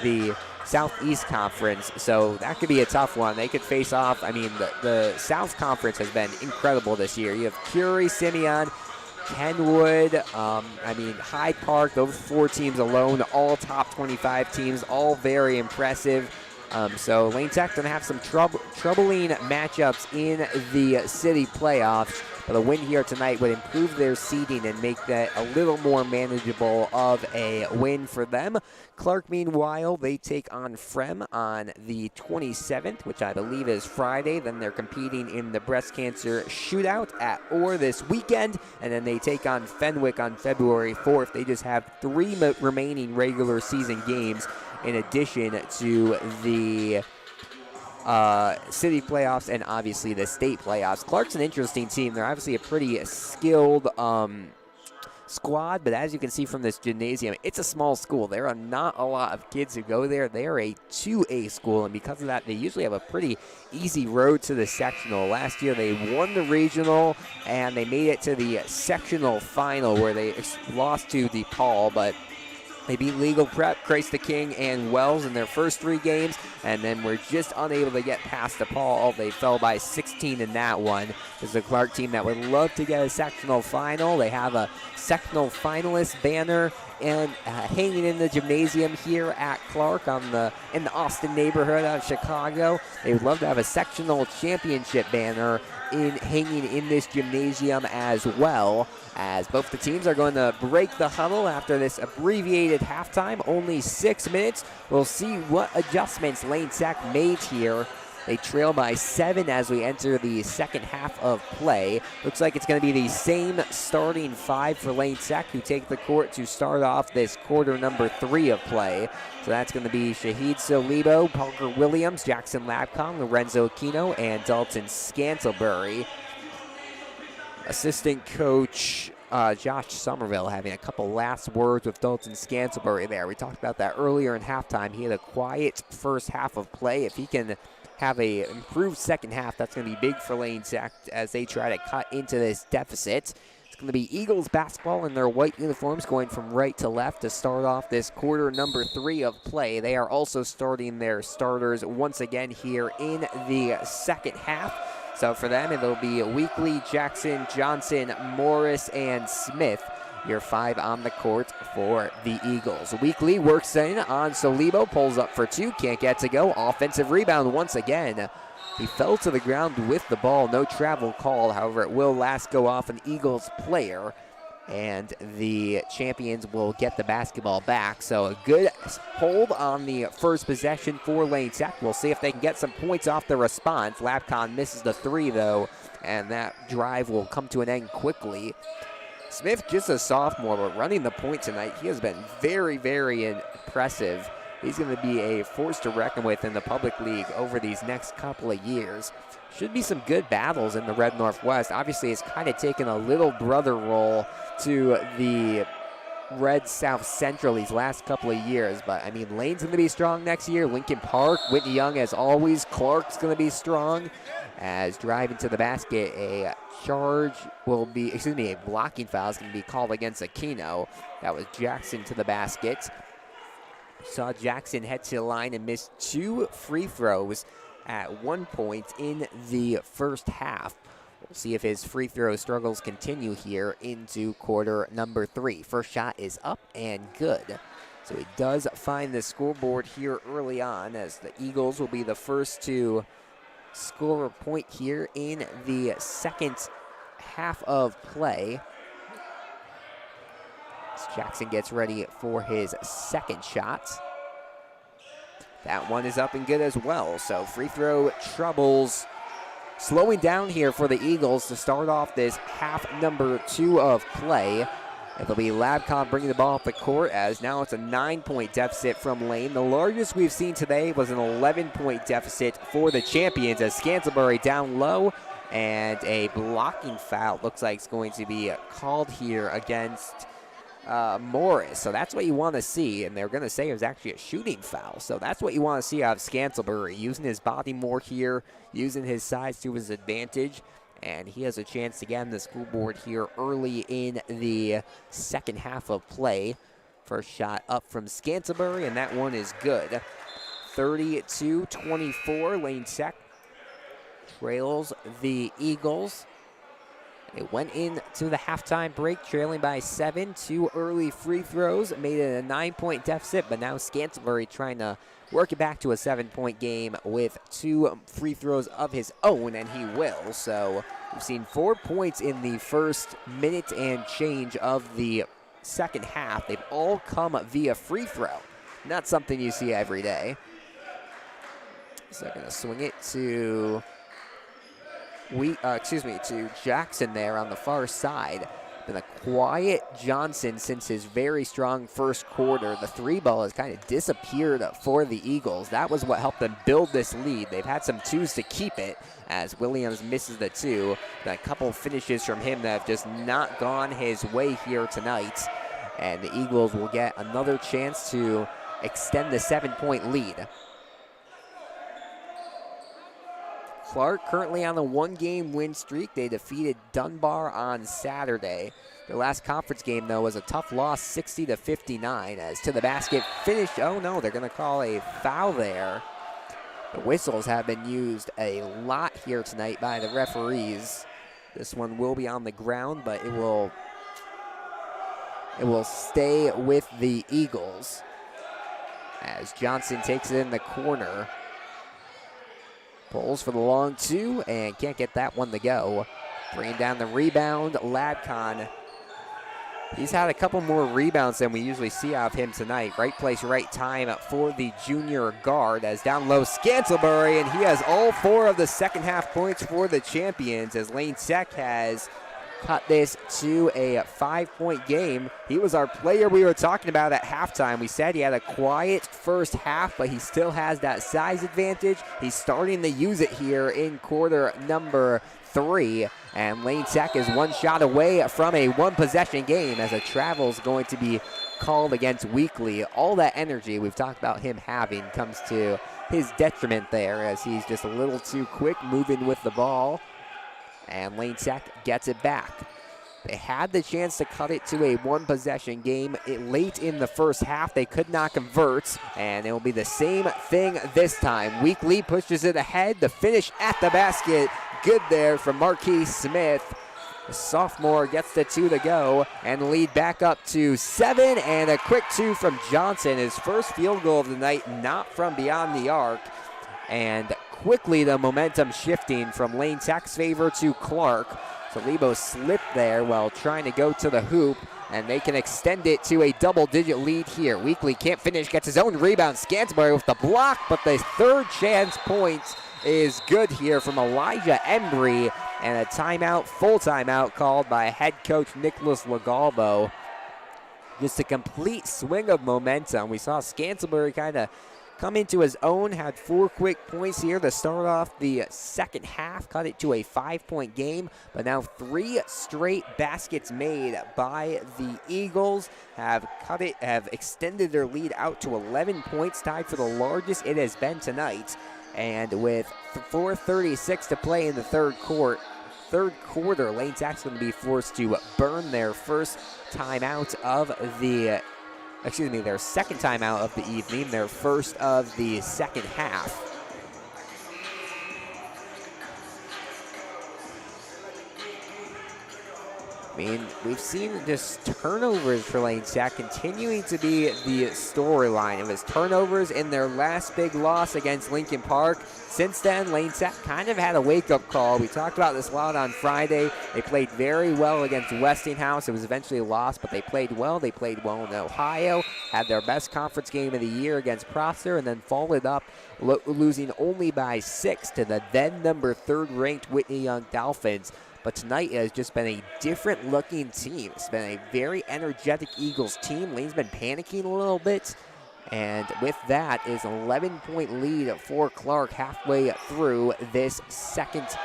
the Southeast Conference. So that could be a tough one. They could face off. I mean, the South Conference has been incredible this year. You have Curie, Simeon, Kenwood, Hyde Park, those 4 teams alone, all top 25 teams, all very impressive. So Lane Tech's going to have some troubling matchups in the city playoffs. But a win here tonight would improve their seeding and make that a little more manageable of a win for them. Clark, meanwhile, they take on Frem on the 27th, which I believe is Friday. Then they're competing in the breast cancer shootout at Orr this weekend. And then they take on Fenwick on February 4th. They just have 3 remaining regular season games in addition to the city playoffs and obviously the state playoffs. Clark's an interesting team. They're obviously a pretty skilled squad, but as you can see from this gymnasium, it's a small school. There are not a lot of kids who go there. They are a 2A school, and because of that, they usually have a pretty easy road to the sectional. Last year, they won the regional, and they made it to the sectional final where they lost to DePaul, but they beat Legal Prep, Christ the King, and Wells in their first 3 games, and then were just unable to get past DePaul. They fell by 16 in that one. This is a Clark team that would love to get a sectional final. They have a sectional finalist banner and hanging in the gymnasium here at Clark in the Austin neighborhood of Chicago. They would love to have a sectional championship banner hanging in this gymnasium as well, as both the teams are going to break the huddle after this abbreviated halftime. Only 6 minutes. We'll see what adjustments Lane Tech made here. They trail by 7 as we enter the second half of play. Looks like it's going to be the same starting 5 for Lane Tech, who take the court to start off this quarter number 3 of play. So that's going to be Shahid Solibo, Parker Williams, Jackson Labcon, Lorenzo Aquino, and Dalton Scantlebury. Assistant coach Josh Somerville having a couple last words with Dalton Scantlebury there. We talked about that earlier in halftime. He had a quiet first half of play. If he can have a improved second half, that's going to be big for Lane Tech as they try to cut into this deficit. It's going to be Eagles basketball in their white uniforms going from right to left to start off this quarter number 3 of play. They are also starting their starters once again here in the second half. So for them, it'll be Weekly, Jackson, Johnson, Morris, and Smith, your 5 on the court for the Eagles. Weekly works in on Solibo, pulls up for 2, can't get to go. Offensive rebound once again. He fell to the ground with the ball, no travel call. However, it will last go off an Eagles player, and the champions will get the basketball back. So a good hold on the first possession for Lane Tech. We'll see if they can get some points off the response. Labcon misses the 3, though, and that drive will come to an end quickly. Smith, just a sophomore, but running the point tonight, he has been very, very impressive. He's going to be a force to reckon with in the public league over these next couple of years. Should be some good battles in the Red Northwest. Obviously, it's kind of taken a little brother role to the Red South Central these last couple of years. But, I mean, Lane's going to be strong next year. Lincoln Park, Whitney Young, as always. Clark's going to be strong. As driving to the basket, a blocking foul is going to be called against Aquino. That was Jackson to the basket. Saw Jackson head to the line and miss 2 free throws at one point in the first half. We'll see if his free throw struggles continue here into quarter number 3. First shot is up and good. So he does find the scoreboard here early on, as the Eagles will be the first to score a point here in the second half of play. As Jackson gets ready for his second shot. That one is up and good as well. So free throw troubles slowing down here for the Eagles to start off this half number 2 of play. It'll be Labcon bringing the ball up the court, as now it's a 9-point deficit from Lane. The largest we've seen today was an 11-point deficit for the champions, as Scantlebury down low, and a blocking foul looks like it's going to be called here against Morris. So that's what you want to see, and they're going to say it was actually a shooting foul. So that's what you want to see out of Scantlebury, using his body more here, using his size to his advantage. And he has a chance to get on the scoreboard here early in the second half of play. First shot up from Scantlebury, and that one is good. 32-24, Lane Tech trails the Eagles. It went into the halftime break trailing by 7. 2 early free throws made it a 9-point deficit, but now Scantlebury trying to work it back to a 7-point game with 2 free throws of his own, and he will. So we've seen 4 points in the first minute and change of the second half. They've all come via free throw. Not something you see every day. So they're going to swing it to to Jackson there on the far side. Been a quiet Johnson since his very strong first quarter. The 3 ball has kind of disappeared for the Eagles. That was what helped them build this lead. They've had some 2s to keep it, as Williams misses the 2. A couple finishes from him that have just not gone his way here tonight. And the Eagles will get another chance to extend the 7-point lead. Clark currently on a 1-game win streak. They defeated Dunbar on Saturday. Their last conference game, though, was a tough loss, 60-59. As to the basket finish, oh no, they're going to call a foul there. The whistles have been used a lot here tonight by the referees. This one will be on the ground, but it will stay with the Eagles, as Johnson takes it in the corner. Pulls for the long 2 and can't get that one to go. Bringing down the rebound, Labcon. He's had a couple more rebounds than we usually see out of him tonight. Right place, right time for the junior guard, as down low Scantlebury, and he has all 4 of the second half points for the champions, as Lane Tech has cut this to a 5-point game. He was our player we were talking about at halftime. We said he had a quiet first half, but he still has that size advantage. He's starting to use it here in quarter number 3, and Lane Tech is 1 shot away from a 1-possession game, as a travel is going to be called against Weekly. All that energy we've talked about him having comes to his detriment there, as he's just a little too quick moving with the ball. And Lane Tech gets it back. They had the chance to cut it to a 1-possession game late in the first half. They could not convert, and it will be the same thing this time. Weekly pushes it ahead. The finish at the basket, good there from Marquise Smith. The sophomore gets the 2 to go, and the lead back up to 7, and a quick 2 from Johnson. His first field goal of the night, not from beyond the arc. And quickly the momentum shifting from Lane Tech's favor to Clark. So Lebo slipped there while trying to go to the hoop, and they can extend it to a double-digit lead here. Weekly can't finish, gets his own rebound. Scantlebury with the block, but the third chance point is good here from Elijah Embry, and a timeout, full timeout called by head coach Nicholas Lagalbo. Just a complete swing of momentum. We saw Scantlebury kind of come into his own, had 4 quick points here to start off the second half, cut it to a 5-point game, but now 3 straight baskets made by the Eagles have extended their lead out to 11 points, tied for the largest it has been tonight. And with 4:36 to play in the third quarter, Lane Tech's going to be forced to burn their first timeout of the their second timeout of the evening, their first of the second half. I mean, we've seen just turnovers for Lane Tech continuing to be the storyline. It was turnovers in their last big loss against Lincoln Park. Since then, Lane Tech kind of had a wake-up call. We talked about this a lot on Friday. They played very well against Westinghouse. It was eventually lost, but they played well. They played well in Ohio, had their best conference game of the year against Prosser, and then followed up losing only by 6 to the then number 3rd ranked Whitney Young Dolphins. But tonight has just been a different looking team. It's been a very energetic Eagles team. Lane's been panicking a little bit. And with that is an 11-point lead for Clark halfway through this this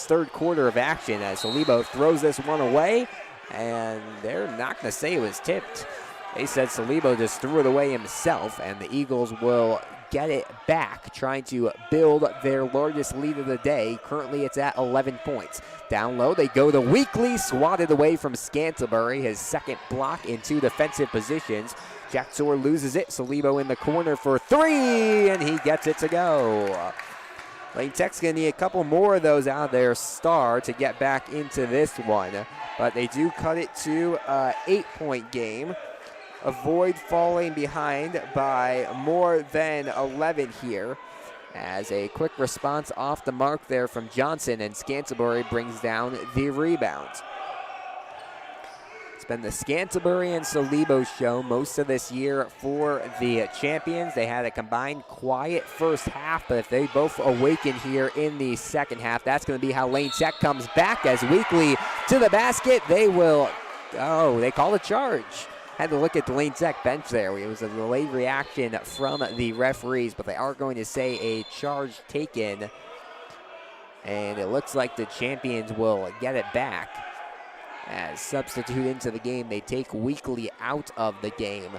third quarter of action as Salibo throws this one away. And they're not going to say it was tipped. They said Salibo just threw it away himself, and the Eagles will get it back, trying to build their largest lead of the day. Currently, it's at 11 points. Down low, they go to Weekly, swatted away from Scantlebury, his second block in 2 defensive positions. Jack Soar loses it. Salibo in the corner for 3, and he gets it to go. Lane Tech's going to need a couple more of those out of their star to get back into this one, but they do cut it to an 8-point game. Avoid falling behind by more than 11 here, as a quick response off the mark there from Johnson, and Scantlebury brings down the rebound. It's been the Scantlebury and Salibo show most of this year for the champions. They had a combined quiet first half, but if they both awaken here in the second half, that's going to be how Lane Tech comes back as Weekly to the basket. They call a charge. Had to look at the Lane Tech bench there. It was a delayed reaction from the referees, but they are going to say a charge taken. And it looks like the champions will get it back. As substitute into the game, they take Weekly out of the game.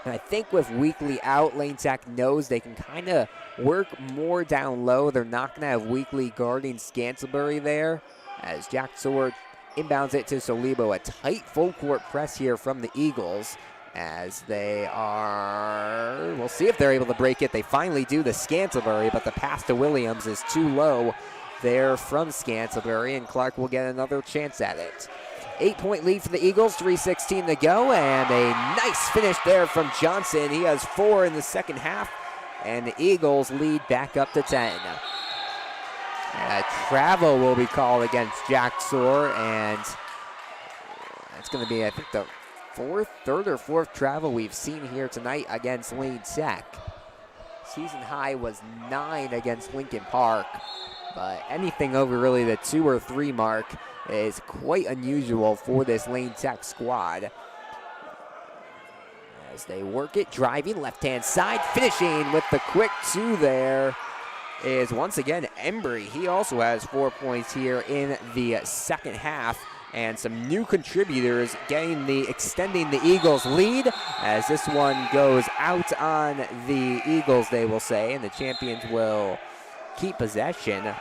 And I think with Weekly out, Lane Tech knows they can kind of work more down low. They're not going to have Weekly guarding Scantlebury there, as Jack Sword inbounds it to Salibo. A tight full court press here from the Eagles as they are, we'll see if they're able to break it. They finally do, the Scantlebury, but the pass to Williams is too low there from Scantlebury, and Clark will get another chance at it. 8-point lead for the Eagles, 3:16 to go, and a nice finish there from Johnson. He has 4 in the second half, and the Eagles lead back up to 10. Travel will be called against Jack Soar, and it's going to be, I think, the third or fourth travel we've seen here tonight against Lane Tech. Season high was 9 against Lincoln Park, but anything over really the 2 or 3 mark is quite unusual for this Lane Tech squad. As they work it, driving left-hand side, finishing with the quick 2 there is once again Embry. He also has 4 points here in the second half, and some new contributors extending the Eagles lead, as this one goes out on the Eagles, they will say, and the champions will keep possession.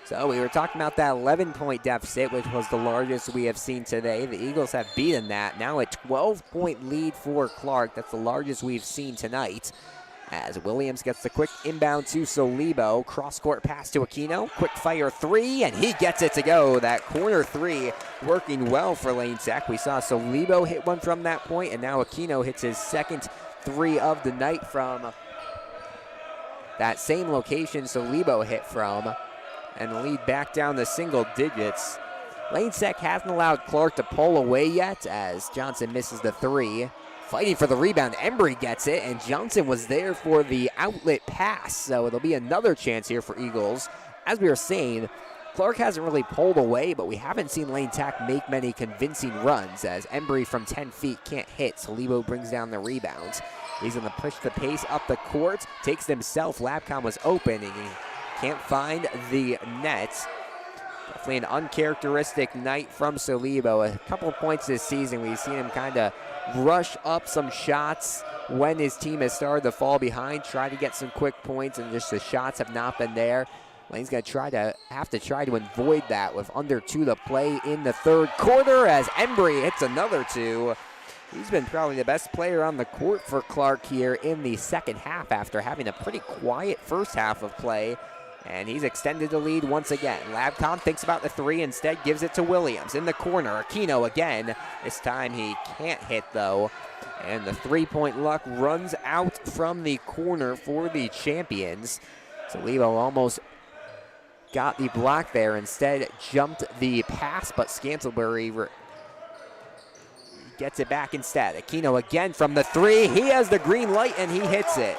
So we were talking about that 11-point deficit, which was the largest we have seen today. The Eagles have beaten that. Now a 12-point lead for Clark. That's the largest we've seen tonight. As Williams gets the quick inbound to Salibo. Cross-court pass to Aquino. Quick fire 3, and he gets it to go. That corner 3 working well for Lane Tech. We saw Salibo hit one from that point, and now Aquino hits his second 3 of the night from that same location Salibo hit from, and the lead back down to single digits. Lane Tech hasn't allowed Clark to pull away yet, as Johnson misses the 3. Fighting for the rebound, Embry gets it, and Johnson was there for the outlet pass, so it'll be another chance here for Eagles. As we were saying, Clark hasn't really pulled away, but we haven't seen Lane Tech make many convincing runs, as Embry from 10 feet can't hit. Salibo brings down the rebound. He's going to push the pace up the court, takes it himself. Labcom was open, and he can't find the net. Definitely an uncharacteristic night from Salibo. A couple of points this season, we've seen him kind of rush up some shots when his team has started to fall behind, try to get some quick points, and just the shots have not been there. Lane's going to have to try to avoid that with under 2 to play in the third quarter, as Embry hits another 2. He's been probably the best player on the court for Clark here in the second half after having a pretty quiet first half of play. And he's extended the lead once again. Labcon thinks about the three, instead gives it to Williams. In the corner, Aquino again. This time he can't hit though. And the three-point luck runs out from the corner for the champions. Salibo almost got the block there. Instead jumped the pass, but Scantlebury gets it back instead. Aquino again from the three. He has the green light and he hits it.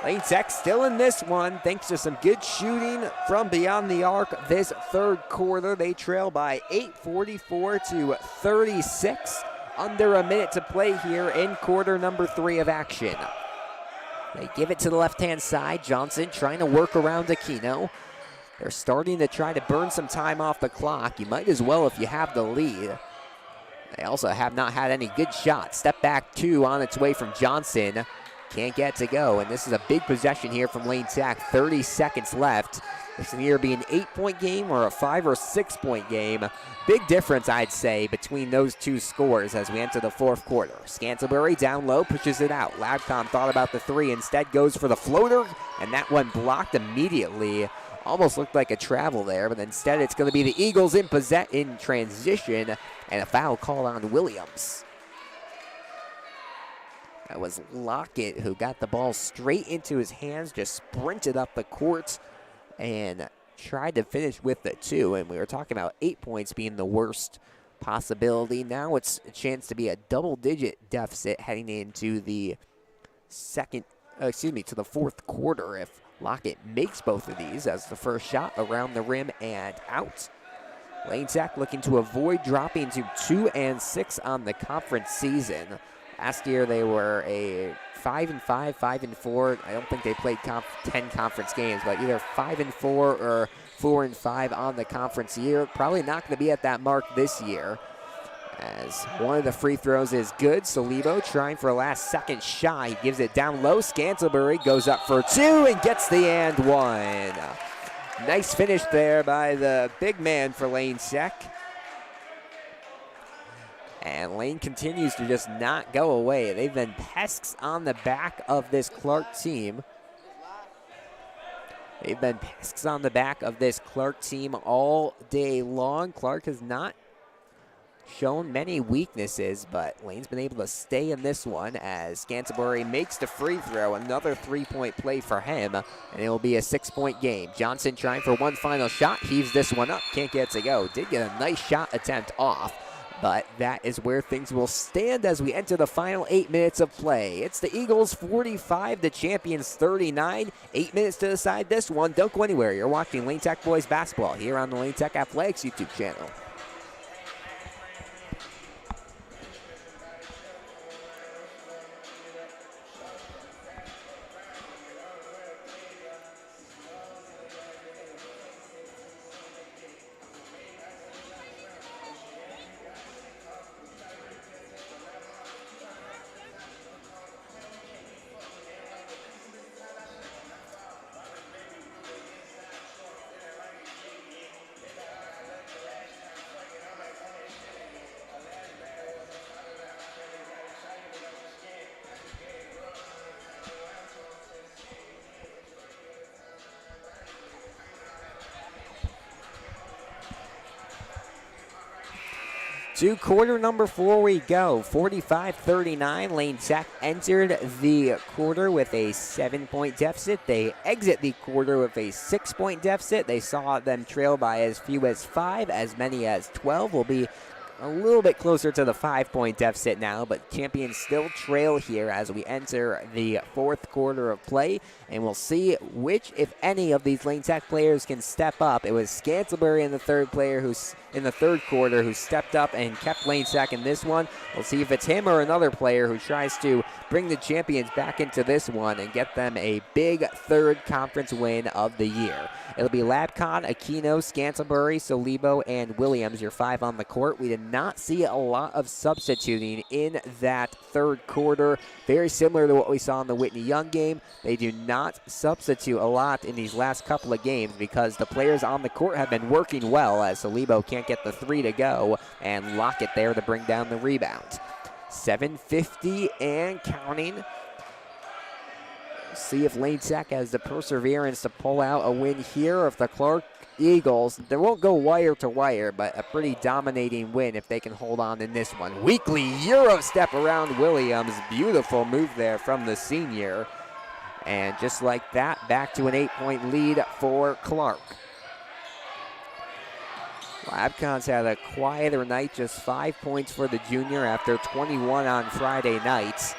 Lane Tech still in this one thanks to some good shooting from beyond the arc this third quarter. They trail by 8, 44-36. Under a minute to play here in quarter number 3 of action. They give it to the left-hand side. Johnson trying to work around Aquino. They're starting to try to burn some time off the clock. You might as well if you have the lead. They also have not had any good shots. Step back two on its way from Johnson. Can't get to go, and this is a big possession here from Lane Tech. 30 seconds left. This can either be an 8-point game or a 5 or 6-point game. Big difference, I'd say, between those two scores as we enter the fourth quarter. Scantlebury down low, pushes it out. Labcon thought about the three, instead goes for the floater, and that one blocked immediately. Almost looked like a travel there, but instead it's going to be the Eagles in transition, and a foul called on Williams. That was Lockett who got the ball straight into his hands, just sprinted up the court and tried to finish with the two. And we were talking about 8 points being the worst possibility. Now it's a chance to be a double-digit deficit heading into the to the fourth quarter if Lockett makes both of these as the first shot around the rim and out. Lane Tech looking to avoid dropping to 2-6 on the conference season. Last year they were a 5-5, 5-4. I don't think they played 10 conference games, but either 5-4 or 4-5 on the conference year. Probably not going to be at that mark this year, as one of the free throws is good. Salibo trying for a last-second shot. He gives it down low. Scantlebury goes up for two and gets the and one. Nice finish there by the big man for Lane Tech. And Lane continues to just not go away. They've been pests on the back of this Clark team. They've been pests on the back of this Clark team all day long. Clark has not shown many weaknesses, but Lane's been able to stay in this one as Scantlebury makes the free throw. Another three-point play for him, and it will be a 6-point game. Johnson trying for one final shot, heaves this one up, can't get to go. Did get a nice shot attempt off, but that is where things will stand as we enter the final 8 minutes of play. It's the Eagles 45, the champions 39. 8 minutes to decide this one. Don't go anywhere. You're watching Lane Tech Boys Basketball here on the Lane Tech Athletics YouTube channel. To quarter number 4 we go. 45-39. Lane Tech entered the quarter with a 7-point deficit. They exit the quarter with a 6-point deficit. They saw them trail by as few as 5, as many as 12. Will be a little bit closer to the 5-point deficit now, but champions still trail here as we enter the fourth quarter of play, and we'll see which, if any, of these Lane Tech players can step up. It was Scantlebury in the third quarter who stepped up and kept Lane Tech in this one. We'll see if it's him or another player who tries to bring the champions back into this one and get them a big third conference win of the year. It'll be Labcon, Aquino, Scantlebury, Salibo, and Williams, your 5 on the court. We did not see a lot of substituting in that third quarter. Very similar to what we saw in the Whitney Young game. They do not substitute a lot in these last couple of games because the players on the court have been working well, as Salibo can't get the 3 to go, and Lockett there to bring down the rebound. 7:50 and counting. see if Lane Tech has the perseverance to pull out a win here, or if the Clark Eagles, they won't go wire to wire, but a pretty dominating win if they can hold on in this one. Weekly Euro step around Williams. Beautiful move there from the senior. And just like that, back to an 8-point lead for Clark. Labcon's had a quieter night, just 5 points for the junior after 21 on Friday nights.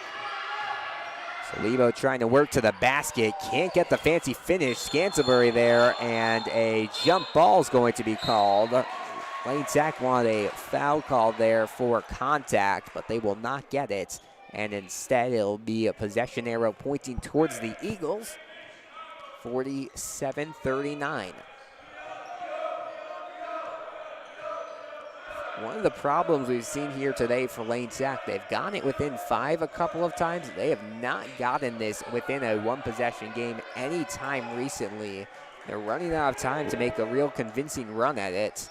Solivo trying to work to the basket, can't get the fancy finish. Scanterbury there, and a jump ball is going to be called. Lane Tech wanted a foul call there for contact, but they will not get it. And instead, it'll be a possession arrow pointing towards the Eagles. 47-39. One of the problems we've seen here today for Lane Tech, they've gotten it within 5 a couple of times. They have not gotten this within a one-possession game any time recently. They're running out of time to make a real convincing run at it.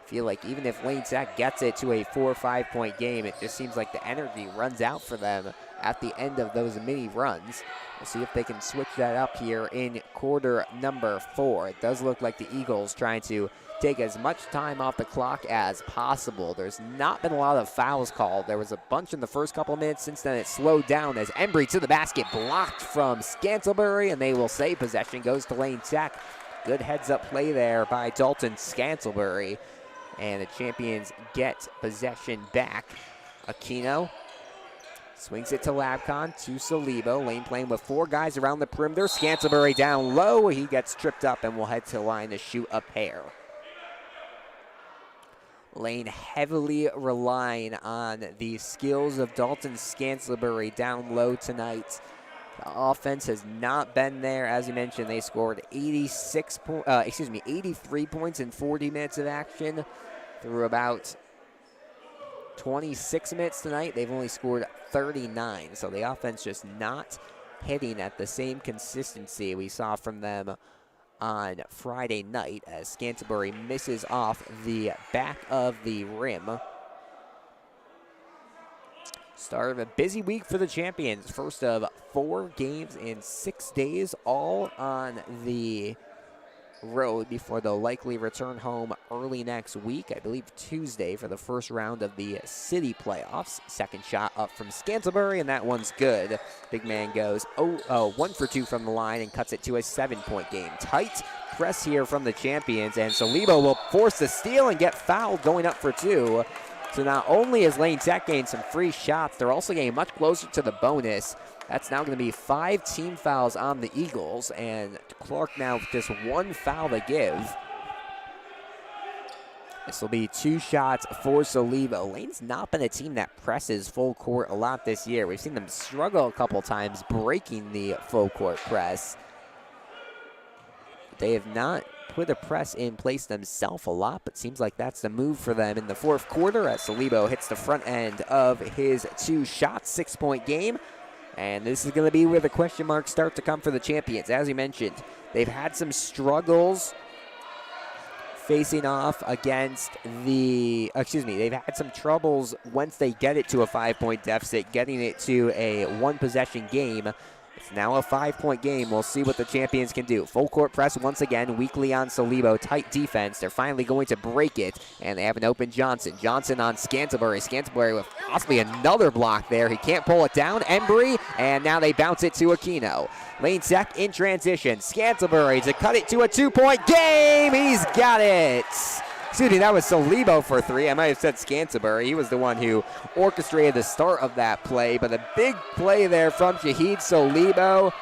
I feel like even if Lane Tech gets it to a 4 or 5 point game, it just seems like the energy runs out for them at the end of those mini runs. We'll see if they can switch that up here in quarter number 4. It does look like the Eagles trying to take as much time off the clock as possible. There's not been a lot of fouls called. There was a bunch in the first couple of minutes. Since then, it slowed down as Embry to the basket, blocked from Scantlebury, and they will say possession goes to Lane Tech. Good heads-up play there by Dalton Scantlebury, and the champions get possession back. Aquino swings it to Labcon, to Solivo. Lane playing with 4 guys around the perimeter. Scantlebury down low. He gets tripped up and will head to the line to shoot a pair. Lane heavily relying on the skills of Dalton Scantlebury down low tonight. The offense has not been there. As you mentioned, they scored 83 points in 40 minutes of action through about 26 minutes tonight. They've only scored 39, so the offense just not hitting at the same consistency we saw from them on Friday night as Scantlebury misses off the back of the rim. Start of a busy week for the champions. First of 4 games in 6 days, all on the road before they'll likely return home early next week. I believe Tuesday for the first round of the city playoffs. Second shot up from Scantlebury, and that one's good. Big man goes 1 for 2 from the line and cuts it to a 7-point game. Tight press here from the champions, and Solivo will force the steal and get fouled going up for 2. So not only has Lane Tech gained some free shots, they're also getting much closer to the bonus. That's now going to be 5 team fouls on the Eagles, and Clark now with just 1 foul to give. This will be 2 shots for Solivo. Lane's not been a team that presses full court a lot this year. We've seen them struggle a couple times breaking the full court press. They have not put a press in place themselves a lot, but seems like that's the move for them in the 4th quarter as Solivo hits the front end of his 2 shots, 6-point game. And this is going to be where the question marks start to come for the champions. As you mentioned, they've had some struggles facing off against the, they've had some troubles once they get it to a 5-point deficit, getting it to a 1-possession game. It's now a 5-point game. We'll see what the champions can do. Full court press once again, weakly on Solivo. Tight defense. They're finally going to break it, and they have an open Johnson. Johnson on Scantlebury. Scantlebury with possibly another block there. He can't pull it down. Embry, and now they bounce it to Aquino. Lane Tech in transition. Scantlebury to cut it to a 2-point game. He's got it. Excuse me, that was Solivo for 3. I might have said Scantlebury. He was the one who orchestrated the start of that play, but a big play there from Shahid Solivo.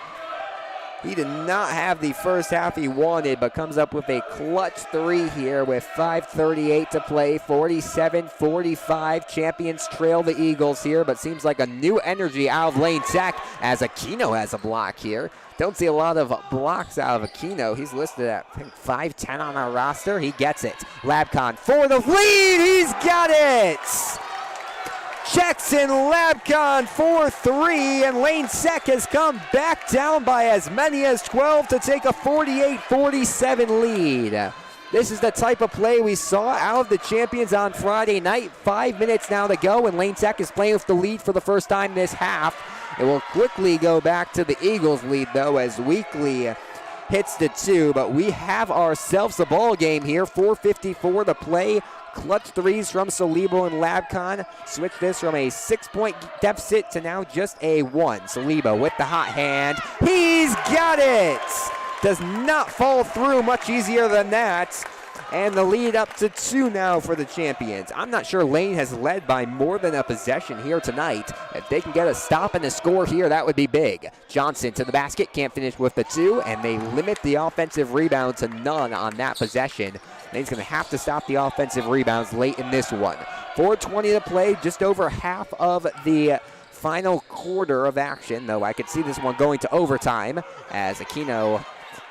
He did not have the first half he wanted, but comes up with a clutch 3 here with 5:38 to play, 47-45. Champions trail the Eagles here, but seems like a new energy out of Lane Tech as Aquino has a block here. Don't see a lot of blocks out of Aquino. He's listed at 5'10" on our roster. He gets it. Labcon for the lead. He's got it. Jackson Labcon for 3, and Lane Tech has come back down by as many as 12 to take a 48-47 lead. This is the type of play we saw out of the champions on Friday night. 5 minutes now to go, and Lane Tech is playing with the lead for the first time this half. It will quickly go back to the Eagles lead, though, as Weekly hits the 2, but we have ourselves a ball game here. 4:54 to play. Clutch threes from Salibo and Labcon. Switch this from a 6-point deficit to now just a 1. Salibo with the hot hand. He's got it! Does not fall through, much easier than that. And the lead up to 2 now for the champions. I'm not sure Lane has led by more than a possession here tonight. If they can get a stop and a score here, that would be big. Johnson to the basket, can't finish with the 2, and they limit the offensive rebound to none on that possession. Lane's going to have to stop the offensive rebounds late in this one. 4:20 to play, just over half of the final quarter of action, though I could see this one going to overtime as Aquino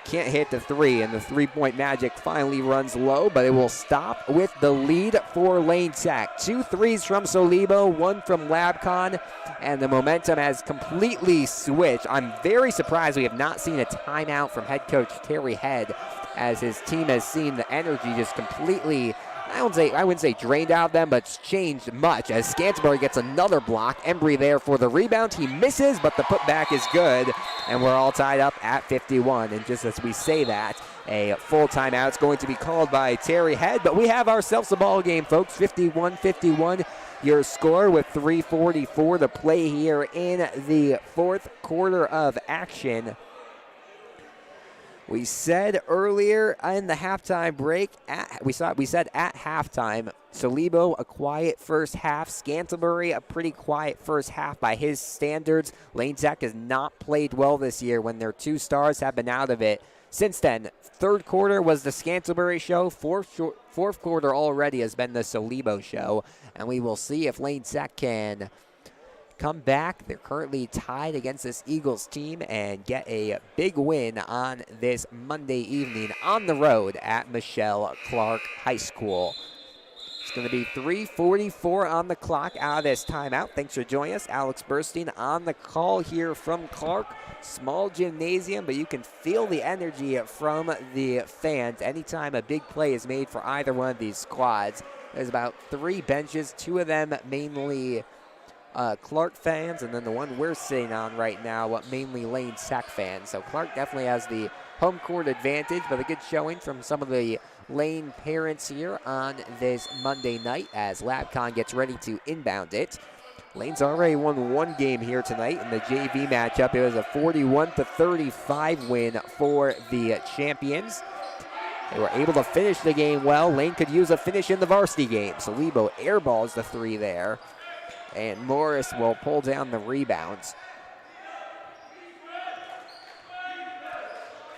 can't hit the 3, and the 3-point magic finally runs low, but it will stop with the lead for Lane Tech. 2 threes from Salibo, 1 from Labcon, and the momentum has completely switched. I'm very surprised we have not seen a timeout from head coach Terry Head, as his team has seen the energy just completely, I wouldn't say drained out of them, but it's changed much as Scantlebury gets another block. Embry there for the rebound. He misses, but the putback is good, and we're all tied up at 51. And just as we say that, a full timeout is going to be called by Terry Head, but we have ourselves a ball game, folks. 51-51 your score with 3:44 to play here in the 4th quarter of action. We said earlier in the halftime break, we said at halftime, Salibo a quiet first half, Scantlebury a pretty quiet first half by his standards. Lane Tech has not played well this year when their 2 stars have been out of it. Since then, 3rd quarter was the Scantlebury show, 4th quarter already has been the Salibo show, and we will see if Lane Tech can come back. They're currently tied against this Eagles team and get a big win on this Monday evening on the road at Michelle Clark High School. It's going to be 3:44 on the clock out of this timeout. Thanks for joining us. Alex Burstein on the call here from Clark. Small gymnasium, but you can feel the energy from the fans anytime a big play is made for either one of these squads. There's about 3 benches, 2 of them mainly Clark fans, and then the one we're sitting on right now, mainly Lane Tech fans. So Clark definitely has the home court advantage, but a good showing from some of the Lane parents here on this Monday night as Labcon gets ready to inbound it. Lane's already won 1 game here tonight in the JV matchup. It was a 41-35 win for the champions. They were able to finish the game well. Lane could use a finish in the varsity game. Salibo airballs the 3 there, and Morris will pull down the rebounds.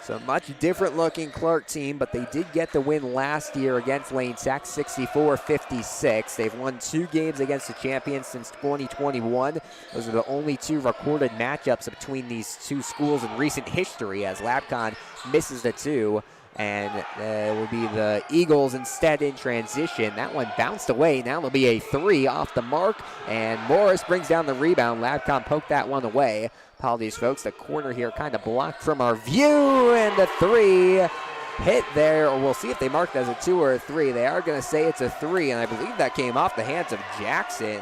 So much different looking Clark team, but they did get the win last year against Lane Tech, 64-56. They've won 2 games against the champions since 2021. Those are the only 2 recorded matchups between these 2 schools in recent history, as Labcon misses the 2. And it will be the Eagles instead in transition. That one bounced away. Now it'll be a 3 off the mark, and Morris brings down the rebound. Labcon poked that one away. Apologies, folks. The corner here kind of blocked from our view, and the 3 hit there. Or we'll see if they marked it as a 2 or a 3. They are going to say it's a 3, and I believe that came off the hands of Jackson.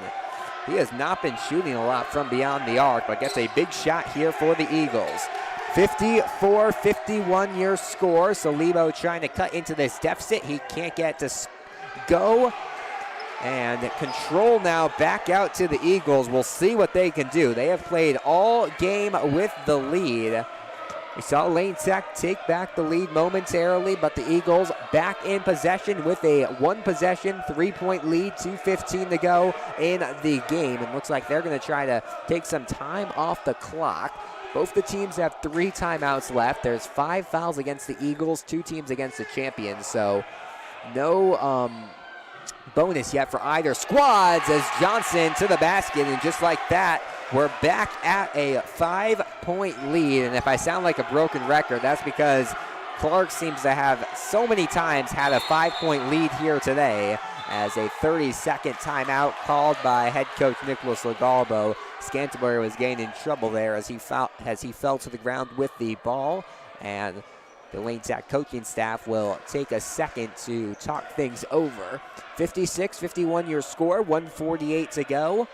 He has not been shooting a lot from beyond the arc, but gets a big shot here for the Eagles. 54-51 your score. Salibo trying to cut into this deficit. He can't get to go. And control now back out to the Eagles. We'll see what they can do. They have played all game with the lead. We saw Lane Tech take back the lead momentarily, but the Eagles back in possession with a 1-possession, 3-point lead, 2:15 to go in the game. It looks like they're going to try to take some time off the clock. Both the teams have 3 timeouts left. There's 5 fouls against the Eagles, 2 teams against the champions. So no bonus yet for either squads as Johnson to the basket. And just like that, we're back at a 5-point lead. And if I sound like a broken record, that's because Clark seems to have so many times had a 5-point lead here today, as a 30-second timeout called by head coach Nicholas Legalbo. Scantlebury was getting in trouble there as he fell to the ground with the ball, and the Lane Tech coaching staff will take a second to talk things over. 56-51 your score, 1:48 to go.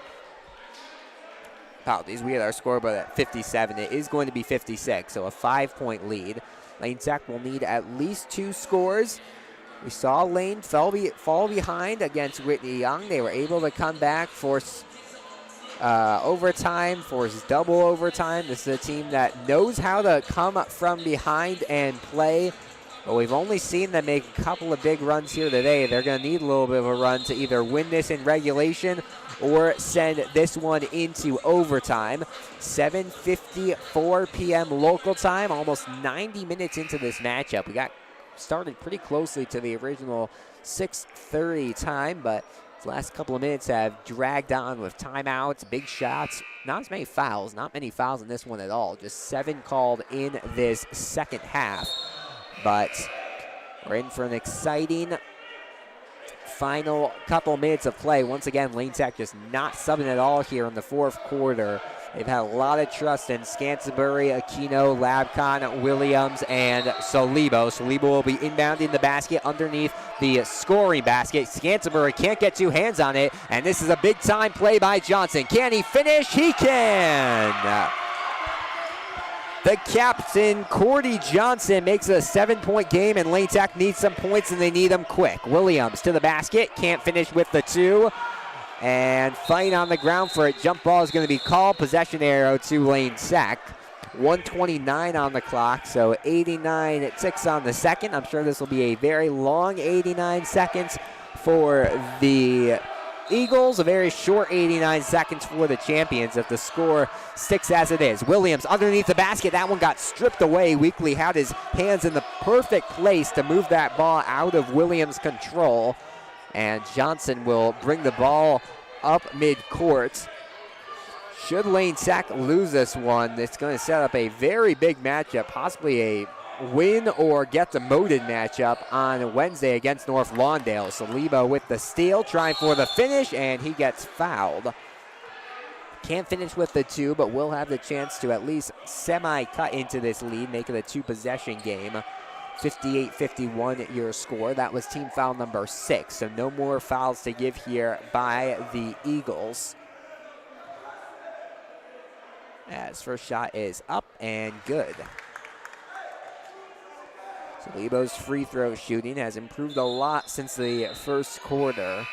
apologies, we had our scoreboard at 57. It is going to be 56, so a 5-point lead. Lane Tech will need at least 2 scores. We saw Lane fall behind against Whitney Young. They were able to come back, force overtime, force double overtime. This is a team that knows how to come from behind and play, but we've only seen them make a couple of big runs here today. They're going to need a little bit of a run to either win this in regulation or send this one into overtime. 7:54 p.m. local time, almost 90 minutes into this matchup. We got started pretty closely to the original 6:30 time, but the last couple of minutes have dragged on with timeouts, big shots, not as many fouls, not many fouls in this one at all, just 7 called in this second half. But we're in for an exciting final couple minutes of play. Once again, Lane Tech just not subbing at all here in the fourth quarter. They've had a lot of trust in Scantlebury, Aquino, Labcon, Williams, and Solibo. Solibo will be inbounding the basket underneath the scoring basket. Scantlebury can't get 2 hands on it, and this is a big-time play by Johnson. Can he finish? He can! The captain, Cordy Johnson, makes a 7-point game, and Lane Tech needs some points, and they need them quick. Williams to the basket, can't finish with the 2. And fighting on the ground for it. Jump ball is going to be called. Possession arrow to Lane Tech. 1:29 on the clock, so 89 ticks on the second. I'm sure this will be a very long 89 seconds for the Eagles, a very short 89 seconds for the champions if the score sticks as it is. Williams underneath the basket. That one got stripped away. Weekly had his hands in the perfect place to move that ball out of Williams' control. And Johnson will bring the ball up midcourt. Should Lane Tech lose this one, it's going to set up a very big matchup, possibly a win or get demoted matchup on Wednesday against North Lawndale. Solibo with the steal, trying for the finish, and he gets fouled. Can't finish with the 2, but will have the chance to at least semi-cut into this lead, make it a 2-possession game. 58-51 your score. That was team foul number 6, so no more fouls to give here by the Eagles. As first shot is up and good. Solibo's free throw shooting has improved a lot since the first quarter.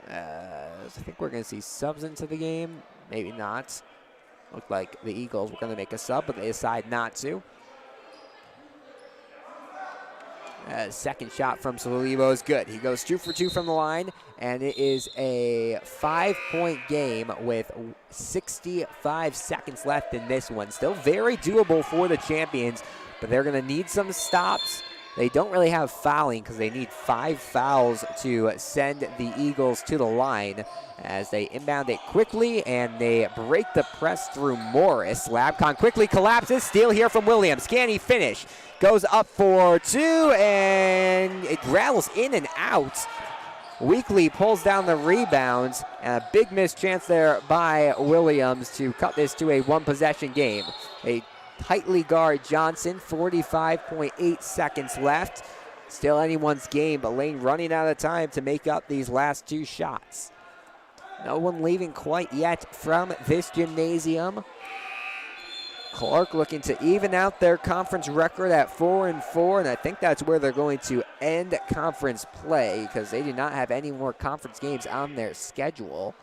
I think we're going to see subs into the game. Maybe not. Looked like the Eagles were going to make a sub, but they decide not to. Second shot from Solibo is good. He goes 2 for 2 from the line, and it is a 5-point game with 65 seconds left in this one. Still very doable for the champions, but they're going to need some stops. They don't really have fouling because they need 5 fouls to send the Eagles to the line as they inbound it quickly and they break the press through Morris. Labcon quickly collapses. Steal here from Williams. Can he finish? Goes up for 2 and it rattles in and out. Weekly pulls down the rebounds, and a big missed chance there by Williams to cut this to a 1-possession game. A tightly guard Johnson, 45.8 seconds left. Still anyone's game, but Lane running out of time to make up these last 2 shots. No one leaving quite yet from this gymnasium. Clark looking to even out their conference record at 4-4, and I think that's where they're going to end conference play because they do not have any more conference games on their schedule.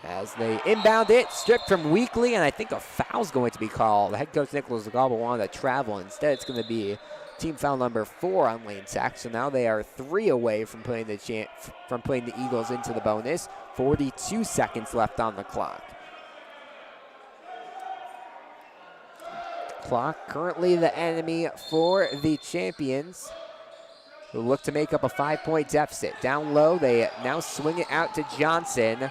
As they inbound it, stripped from Weekly, and I think a foul's going to be called. Head coach Nicholas Legaba wanted to travel. Instead, it's going to be team foul number 4 on Lane Tech. So now they are 3 away from putting the Eagles into the bonus. 42 seconds left on the clock. Clock currently the enemy for the champions, who look to make up a 5-point deficit. Down low, they now swing it out to Johnson.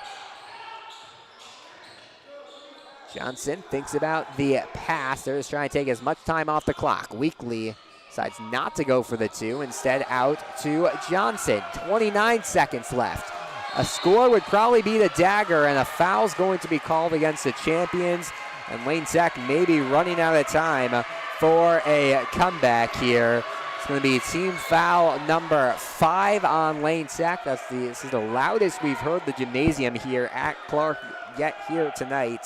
Johnson thinks about the pass. They're just trying to take as much time off the clock. Weekly decides not to go for the 2. Instead, out to Johnson. 29 seconds left. A score would probably be the dagger, and a foul's going to be called against the champions. And Lane Tech may be running out of time for a comeback here. It's going to be team foul number 5 on Lane Tech. This is the loudest we've heard the gymnasium here at Clark yet here tonight.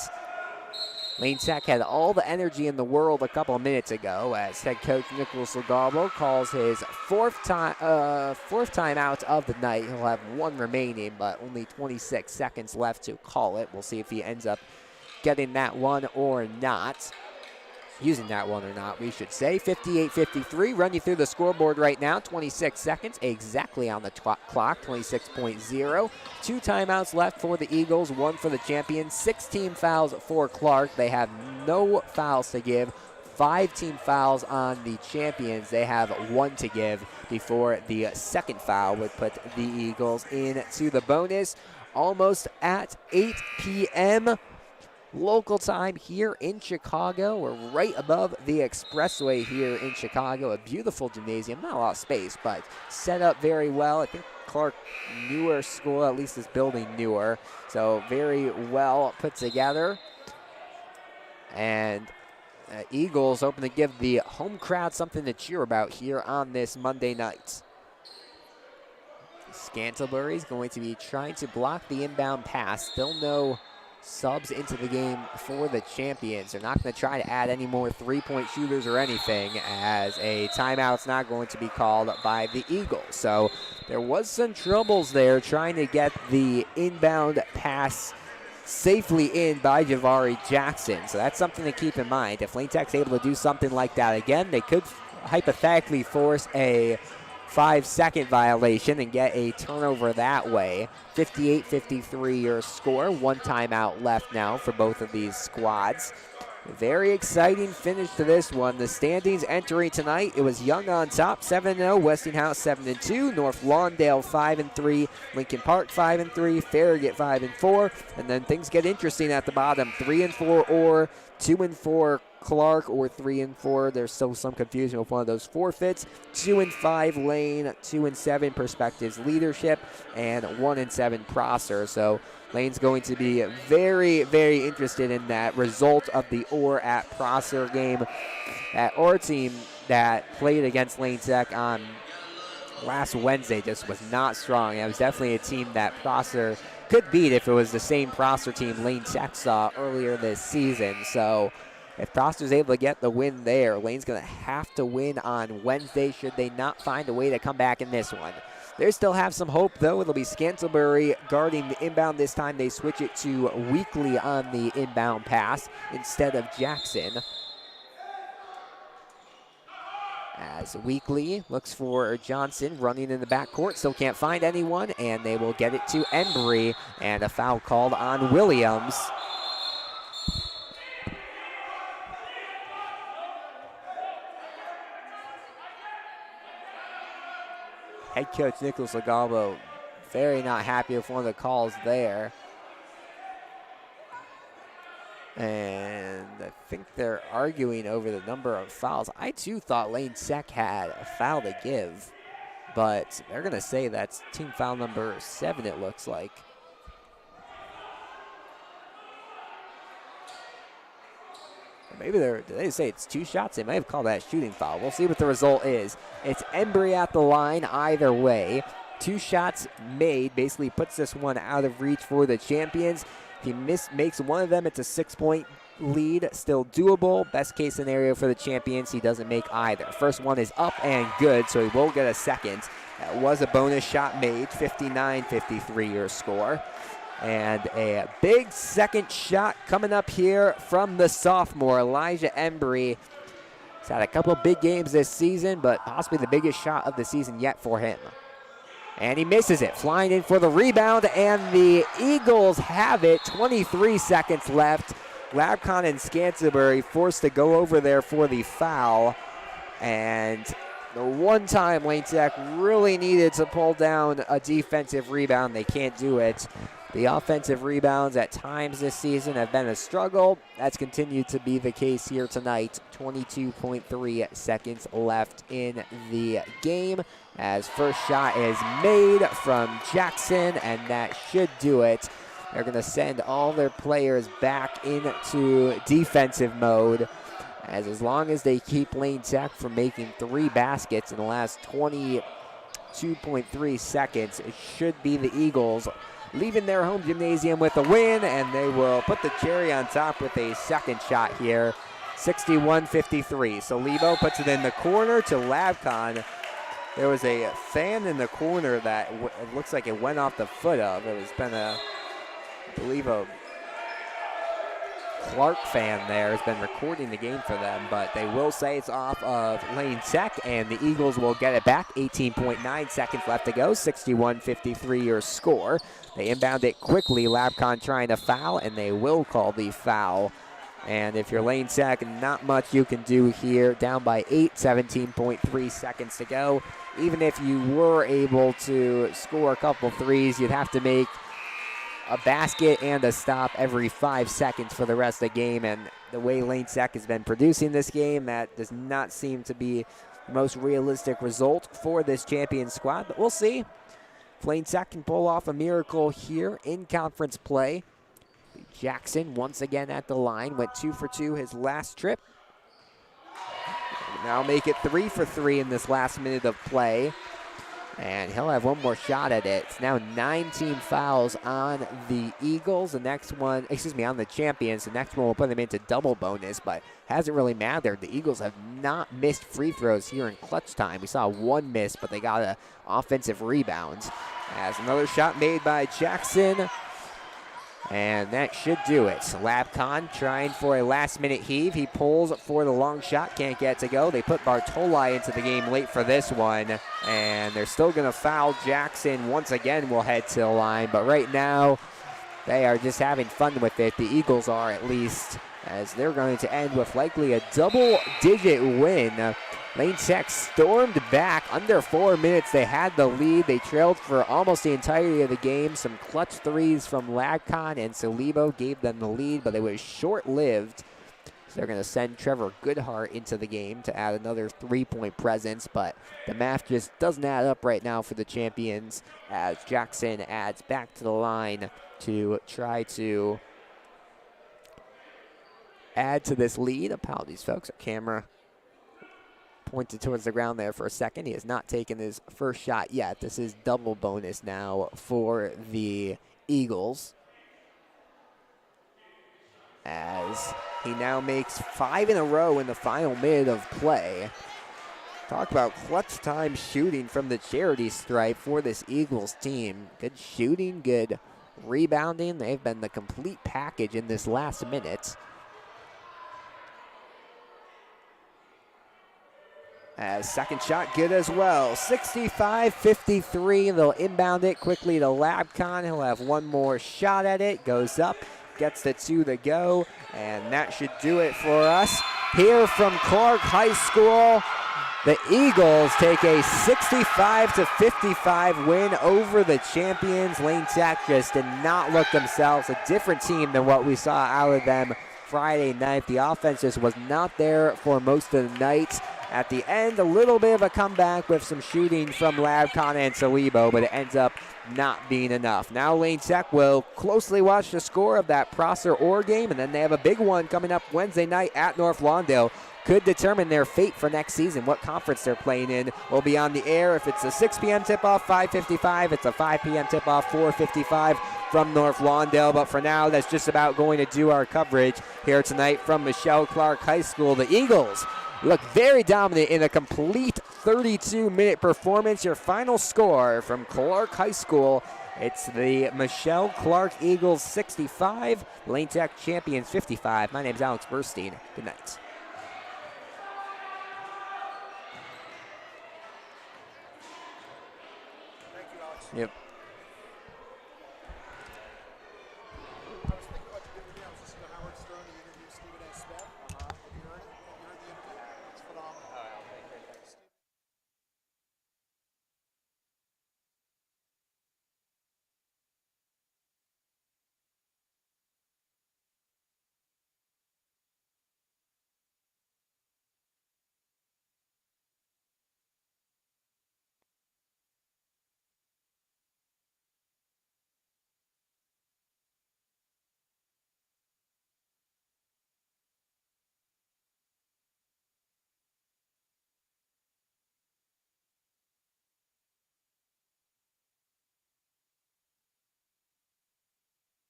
Lane Tech had all the energy in the world a couple of minutes ago as head coach Nicholas Legarbo calls his fourth timeout of the night. He'll have 1 remaining, but only 26 seconds left to call it. We'll see if he ends up getting that one or not. Using that one or not, we should say. 58-53, run you through the scoreboard right now. 26 seconds exactly on the clock, 26.0. 2 timeouts left for the Eagles, 1 for the champions. 6 team fouls for Clark. They have no fouls to give. 5 team fouls on the champions. They have 1 to give before the second foul would put the Eagles into the bonus. Almost at 8 p.m. local time here in Chicago. We're right above the expressway here in Chicago. A beautiful gymnasium, not a lot of space, but set up very well. I think Clark newer school, at least this building newer, so very well put together. And Eagles hoping to give the home crowd something to cheer about here on this Monday night. Scantlebury is going to be trying to block the inbound pass. Still no subs into the game for the champions. They're not going to try to add any more 3-point shooters or anything, as a timeout's not going to be called by the Eagles. So there was some troubles there trying to get the inbound pass safely in by Javari Jackson. So that's something to keep in mind. If Lane Tech's able to do something like that again, they could hypothetically force a 5-second violation and get a turnover that way. 58-53 your score. 1 timeout left now for both of these squads. Very exciting finish to this one. The standings entering tonight, it was Young on top, 7-0, Westinghouse 7-2, North Lawndale 5-3, Lincoln Park 5-3, Farragut 5-4, and then things get interesting at the bottom. 3-4 or 2-4 Clark, or 3-4. There's still some confusion with one of those forfeits. 2-5 Lane, 2-7 Perspectives Leadership, and 1-7 Prosser. So Lane's going to be very, very interested in that result of the Orr at Prosser game. That Orr team that played against Lane Tech on last Wednesday just was not strong. It was definitely a team that Prosser could beat if it was the same Prosser team Lane Tech saw earlier this season. So if Prosser's able to get the win there, Lane's going to have to win on Wednesday should they not find a way to come back in this one. They still have some hope, though. It'll be Scantlebury guarding the inbound. This time they switch it to Weekly on the inbound pass instead of Jackson. As Weekly looks for Johnson running in the backcourt. Still can't find anyone, and they will get it to Embry. And a foul called on Williams. Head coach Nicholas Legarbo very not happy with one of the calls there. And I think they're arguing over the number of fouls. I too thought Lane Tech had a foul to give, but they're going to say that's team foul number 7, it looks like. Maybe did they say it's 2 shots? They might have called that a shooting foul. We'll see what the result is. It's Embry at the line either way. 2 shots made, basically puts this one out of reach for the champions. If he makes one of them, it's a 6-point lead, still doable. Best case scenario for the champions, he doesn't make either. First one is up and good, so he will get a second. That was a bonus shot made, 59-53 your score. And a big second shot coming up here from the sophomore, Elijah Embry. He's had a couple of big games this season, but possibly the biggest shot of the season yet for him. And he misses it, flying in for the rebound, and the Eagles have it. 23 seconds left. Labcon and Scantlebury forced to go over there for the foul. And the one time Lane Tech really needed to pull down a defensive rebound, they can't do it. The offensive rebounds at times this season have been a struggle. That's continued to be the case here tonight. 22.3 seconds left in the game as first shot is made from Jackson, and that should do it. They're going to send all their players back into defensive mode As long as they keep Lane Tech from making 3 baskets in the last 22.3 seconds, it should be the Eagles leaving their home gymnasium with a win, and they will put the cherry on top with a second shot here, 61-53. So Lebo puts it in the corner to Labcon. There was a fan in the corner that it looks like it went off the foot of. It has been I believe a Clark fan there has been recording the game for them, but they will say it's off of Lane Tech, and the Eagles will get it back. 18.9 seconds left to go, 61-53 your score. They inbound it quickly, Labcon trying to foul, and they will call the foul. And if you're Lane Tech, not much you can do here. Down by 8, 17.3 seconds to go. Even if you were able to score a couple threes, you'd have to make a basket and a stop every 5 seconds for the rest of the game. And the way Lane Tech has been producing this game, that does not seem to be the most realistic result for this champion squad. But we'll see if Lane Tech can pull off a miracle here in conference play. Jackson once again at the line, went 2 for 2 his last trip. Now make it 3 for 3 in this last minute of play. And he'll have one more shot at it. It's now 9 fouls on the Eagles. The next one, on the champions. The next one will put them into double bonus, but hasn't really mattered. The Eagles have not missed free throws here in clutch time. We saw 1 miss, but they got an offensive rebound. As another shot made by Jackson. And that should do it. Labcon trying for a last-minute heave. He pulls for the long shot, can't get it to go. They put Bartoli into the game late for this one, and they're still going to foul Jackson. Once again, will head to the line, but right now they are just having fun with it. The Eagles are, at least, as they're going to end with likely a double-digit win. Lane Tech stormed back under 4 minutes. They had the lead. They trailed for almost the entirety of the game. Some clutch threes from Labcon and Salibo gave them the lead, but it was short-lived. So they're going to send Trevor Goodhart into the game to add another 3-point presence, but the math just doesn't add up right now for the champions as Jackson adds back to the line to try to add to this lead. Apologies, folks. Our camera pointed towards the ground there for a second. He has not taken his first shot yet. This is double bonus now for the Eagles, as he now makes 5 in a row in the final minute of play. Talk about clutch time shooting from the charity stripe for this Eagles team. Good shooting, good rebounding. They've been the complete package in this last minute. As second shot good as well. 65-53. They'll inbound it quickly to Labcon. He'll have one more shot at it. Goes up, gets the 2 to go, and that should do it for us. Here from Clark High School, the Eagles take a 65-55 win over the champions. Lane Tech just did not look themselves. A different team than what we saw out of them Friday night. The offense just was not there for most of the night. At the end, a little bit of a comeback with some shooting from Labcon and Salibo, but it ends up not being enough. Now Lane Tech will closely watch the score of that Prosser-Orr game, and then they have a big one coming up Wednesday night at North Lawndale. Could determine their fate for next season. What conference they're playing in will be on the air. If it's a 6 p.m. tip-off, 5:55. It's a 5 p.m. tip-off, 4:55 from North Lawndale. But for now, that's just about going to do our coverage here tonight from Michelle Clark High School. The Eagles look very dominant in a complete 32-minute performance. Your final score from Clark High School, it's the Michelle Clark Eagles 65, Lane Tech Champions 55. My name's Alex Burstein. Good night. Thank you, Alex. Yep.